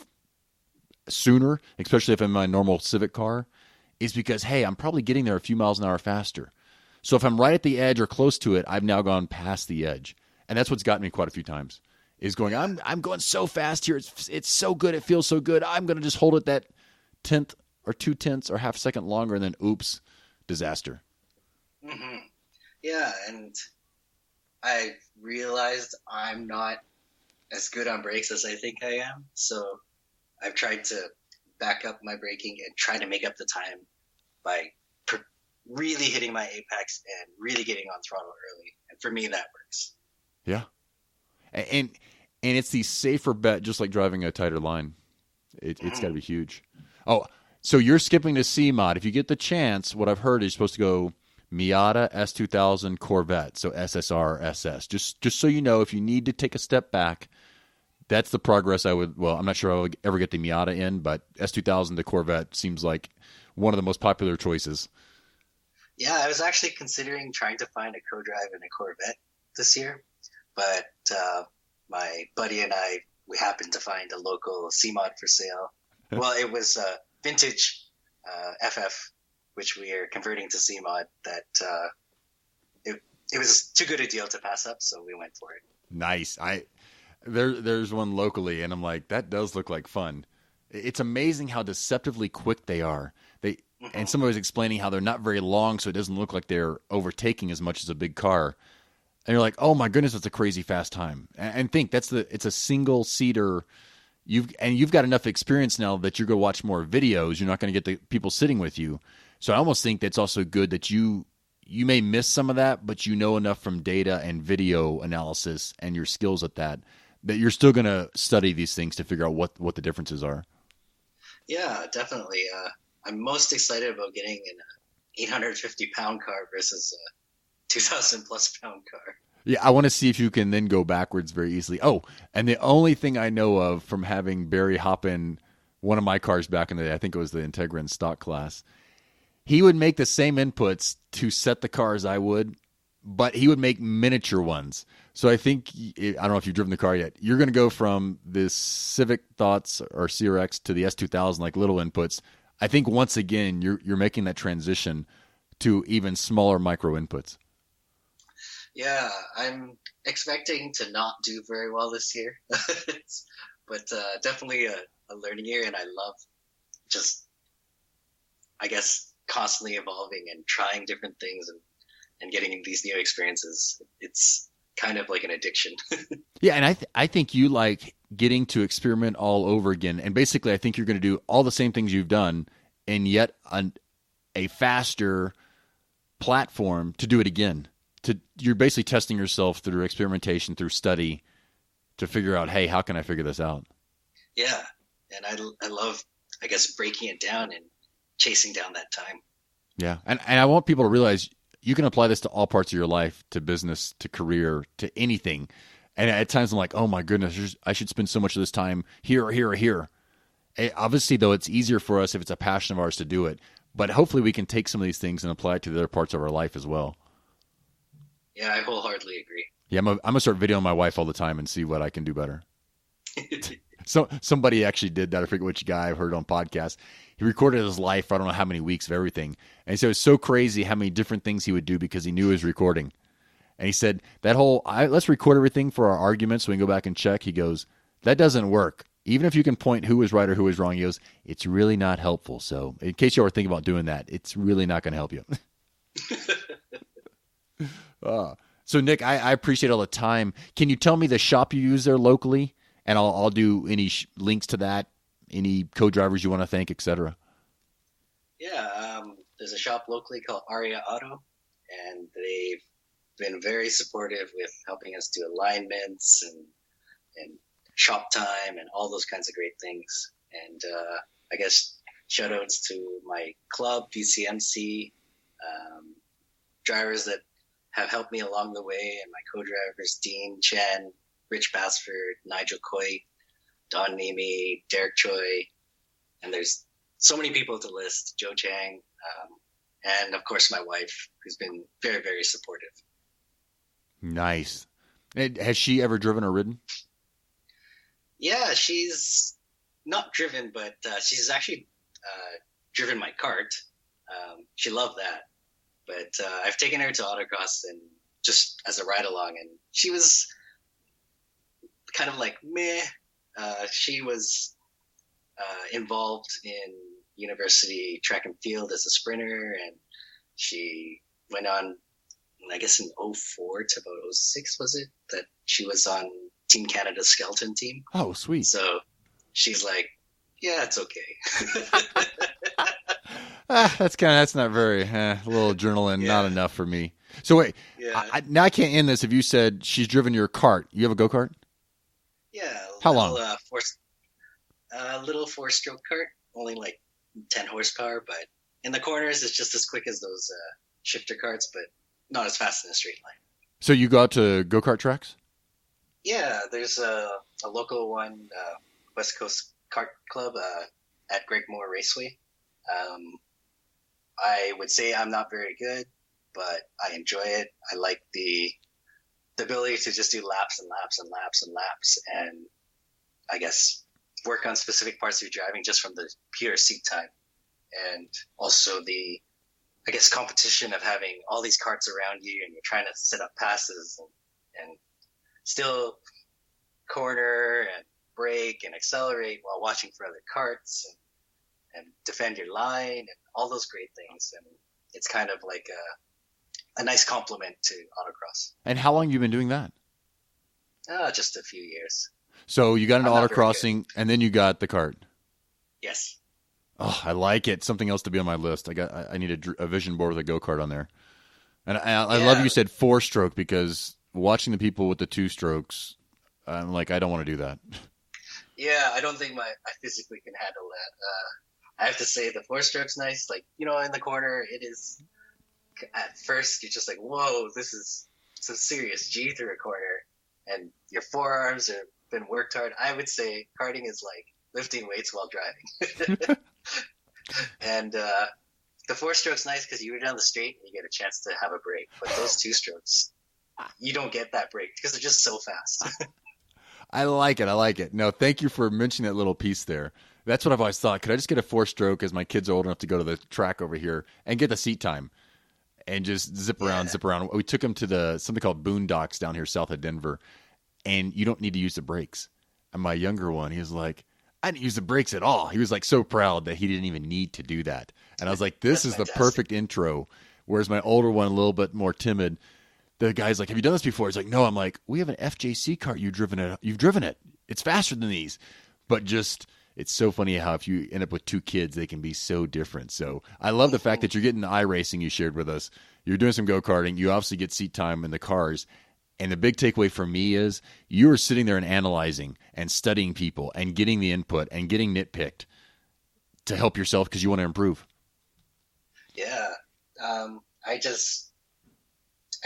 sooner, especially if I'm in my normal Civic car, is because, hey, I'm probably getting there a few miles an hour faster. So if I'm right at the edge or close to it, I've now gone past the edge. And that's what's gotten me quite a few times, is going, I'm going so fast here. It's so good. It feels so good. I'm going to just hold it that 10th or 2/10 or half a second longer, and then oops, disaster. Mm-hmm. Yeah, and I realized I'm not as good on brakes as I think I am. So I've tried to back up my braking and try to make up the time by really hitting my apex and really getting on throttle early. And for me, that works. Yeah. And it's the safer bet, just like driving a tighter line. It's got to be huge. Oh, so you're skipping to C-Mod. If you get the chance, what I've heard is you're supposed to go Miata S2000 Corvette, so SSR SS. Just so you know, if you need to take a step back, that's the progress I would. Well, I'm not sure I would ever get the Miata in, but S2000 the Corvette seems like one of the most popular choices. Yeah, I was actually considering trying to find a co-drive in a Corvette this year, but my buddy and I, we happened to find a local C-Mod for sale. Well, it was a vintage FF, which we are converting to C-Mod. That it was too good a deal to pass up, so we went for it. Nice. There's one locally, and I'm like, that does look like fun. It's amazing how deceptively quick they are. And somebody was explaining how they're not very long, so it doesn't look like they're overtaking as much as a big car. And you're like, oh my goodness, that's a crazy fast time. And think it's a single seater. You've got enough experience now that you're going to watch more videos. You're not going to get the people sitting with you. So I almost think that's also good that you may miss some of that, but you know enough from data and video analysis and your skills at that you're still going to study these things to figure out what the differences are. Yeah, definitely. I'm most excited about getting an 850-pound car versus a 2,000-plus pound car. Yeah, I want to see if you can then go backwards very easily. Oh, and the only thing I know of from having Barry hop in one of my cars back in the day, I think it was the Integra in stock class, he would make the same inputs to set the car as I would, but he would make miniature ones. So I think, I don't know if you've driven the car yet, you're going to go from this Civic Thoughts or CRX to the S2000, like little inputs. I think once again, you're making that transition to even smaller micro inputs. Yeah, I'm expecting to not do very well this year, but definitely a learning year, and I love just, I guess, constantly evolving and trying different things and getting these new experiences. It's kind of like an addiction. Yeah, and I think you like getting to experiment all over again. And basically, I think you're going to do all the same things you've done, and yet a faster platform to do it again. You're basically testing yourself through experimentation, through study, to figure out, hey, how can I figure this out? Yeah, and I love, I guess, breaking it down and chasing down that time. Yeah, and I want people to realize you can apply this to all parts of your life, to business, to career, to anything. And at times I'm like, oh my goodness, I should spend so much of this time here or here or here. Obviously, though, it's easier for us if it's a passion of ours to do it. But hopefully we can take some of these things and apply it to the other parts of our life as well. Yeah, I wholeheartedly agree. Yeah, I'm gonna start videoing my wife all the time and see what I can do better. So somebody actually did that. I forget which guy I've heard on podcasts. He recorded his life, I don't know how many weeks of everything. And he said it was so crazy how many different things he would do because he knew he was recording. And he said, that whole, let's record everything for our arguments so we can go back and check. He goes, that doesn't work. Even if you can point who was right or who was wrong, he goes, it's really not helpful. So in case you were thinking about doing that, it's really not going to help you. So Nick, I appreciate all the time. Can you tell me the shop you use there locally? And I'll do any links to that, any co-drivers you want to thank, etc. Yeah, there's a shop locally called Aria Auto, and they've been very supportive with helping us do alignments and shop time and all those kinds of great things. And I guess shout outs to my club, DCMC, drivers that have helped me along the way, and my co-drivers, Dean Chen, Rich Basford, Nigel Coy, Don Nemi, Derek Choi, and there's so many people to list, Joe Chang, and of course my wife, who's been very, very supportive. Nice. Has she ever driven or ridden? Yeah, she's not driven, but she's actually driven my kart. She loved that. But I've taken her to autocross and just as a ride along, and she was kind of like meh. She was involved in university track and field as a sprinter, and she went on, I guess in 04 to about 06, was it, that she was on Team Canada's skeleton team. Oh, sweet. So she's like, yeah, it's okay. That's not very, a little adrenaline, not enough for me. So wait, yeah. now I can't end this if you said she's driven your kart. You have a go-kart? Yeah. How long? Little four-stroke kart, only like 10 horsepower, but in the corners it's just as quick as those shifter karts, but not as fast in a straight line. So you go out to go-kart tracks? Yeah, there's a local one, West Coast Kart Club at Greg Moore Raceway. I would say I'm not very good, but I enjoy it. I like the ability to just do laps and laps and laps and laps, and I guess work on specific parts of your driving just from the pure seat time. And also the, I guess, competition of having all these karts around you and you're trying to set up passes and still corner and brake and accelerate while watching for other karts and defend your line and all those great things. And it's kind of like a nice complement to autocross. And how long have you been doing that? Just a few years. So you got into autocrossing and then you got the kart. Yes. Oh, I like it. Something else to be on my list. I need a vision board with a go-kart on there. And I love you said 4-stroke, because watching the people with the 2 strokes, I'm like, I don't want to do that. Yeah, I don't think I physically can handle that. I have to say the 4-stroke's nice. Like, in the corner, it is, at first, you're just like, whoa, this is some serious G through a corner. And your forearms have been worked hard. I would say karting is like lifting weights while driving. And the 4-stroke's nice because you're down the straight and you get a chance to have a break. But those 2 strokes, you don't get that break because they're just so fast. I like it. No, thank you for mentioning that little piece there. That's what I've always thought. Could I just get a 4-stroke as my kids are old enough to go to the track over here and get the seat time and just zip around? We took them to something called Boondocks down here south of Denver, and you don't need to use the brakes. And my younger one, he was like, I didn't use the brakes at all. He was like so proud that he didn't even need to do that. And I was like, this is fantastic. The perfect intro. Whereas my older one, a little bit more timid, the guy's like, have you done this before? He's like, no. I'm like, we have an FJC kart. You've driven it. It's faster than these. But just, it's so funny how if you end up with 2 kids, they can be so different. So I love the fact that you're getting the iRacing you shared with us. You're doing some go-karting. You obviously get seat time in the cars. And the big takeaway for me is you are sitting there and analyzing and studying people and getting the input and getting nitpicked to help yourself because you want to improve. Yeah. I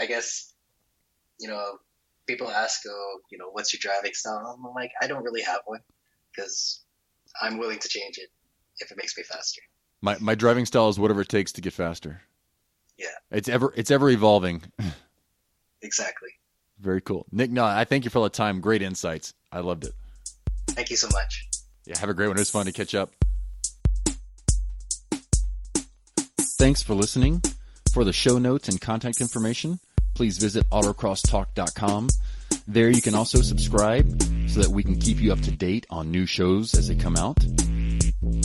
guess, people ask, what's your driving style? I'm like, I don't really have one because I'm willing to change it if it makes me faster. My driving style is whatever it takes to get faster. Yeah. It's ever evolving. Exactly. Very cool. Nick, no, I thank you for all the time. Great insights. I loved it. Thank you so much. Yeah, have a great one. It was fun to catch up. Thanks for listening. For the show notes and contact information, please visit autocrosstalk.com. There you can also subscribe so that we can keep you up to date on new shows as they come out.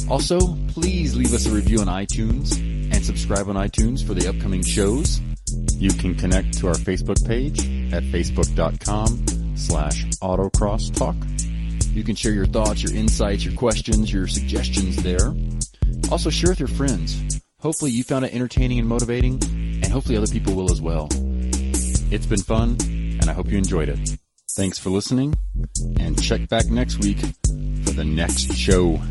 Also, please leave us a review on iTunes and subscribe on iTunes for the upcoming shows. You can connect to our Facebook page at facebook.com/autocrosstalk. You can share your thoughts, your insights, your questions, your suggestions there. Also share with your friends. Hopefully you found it entertaining and motivating, and hopefully other people will as well. It's been fun, and I hope you enjoyed it. Thanks for listening, and check back next week for the next show.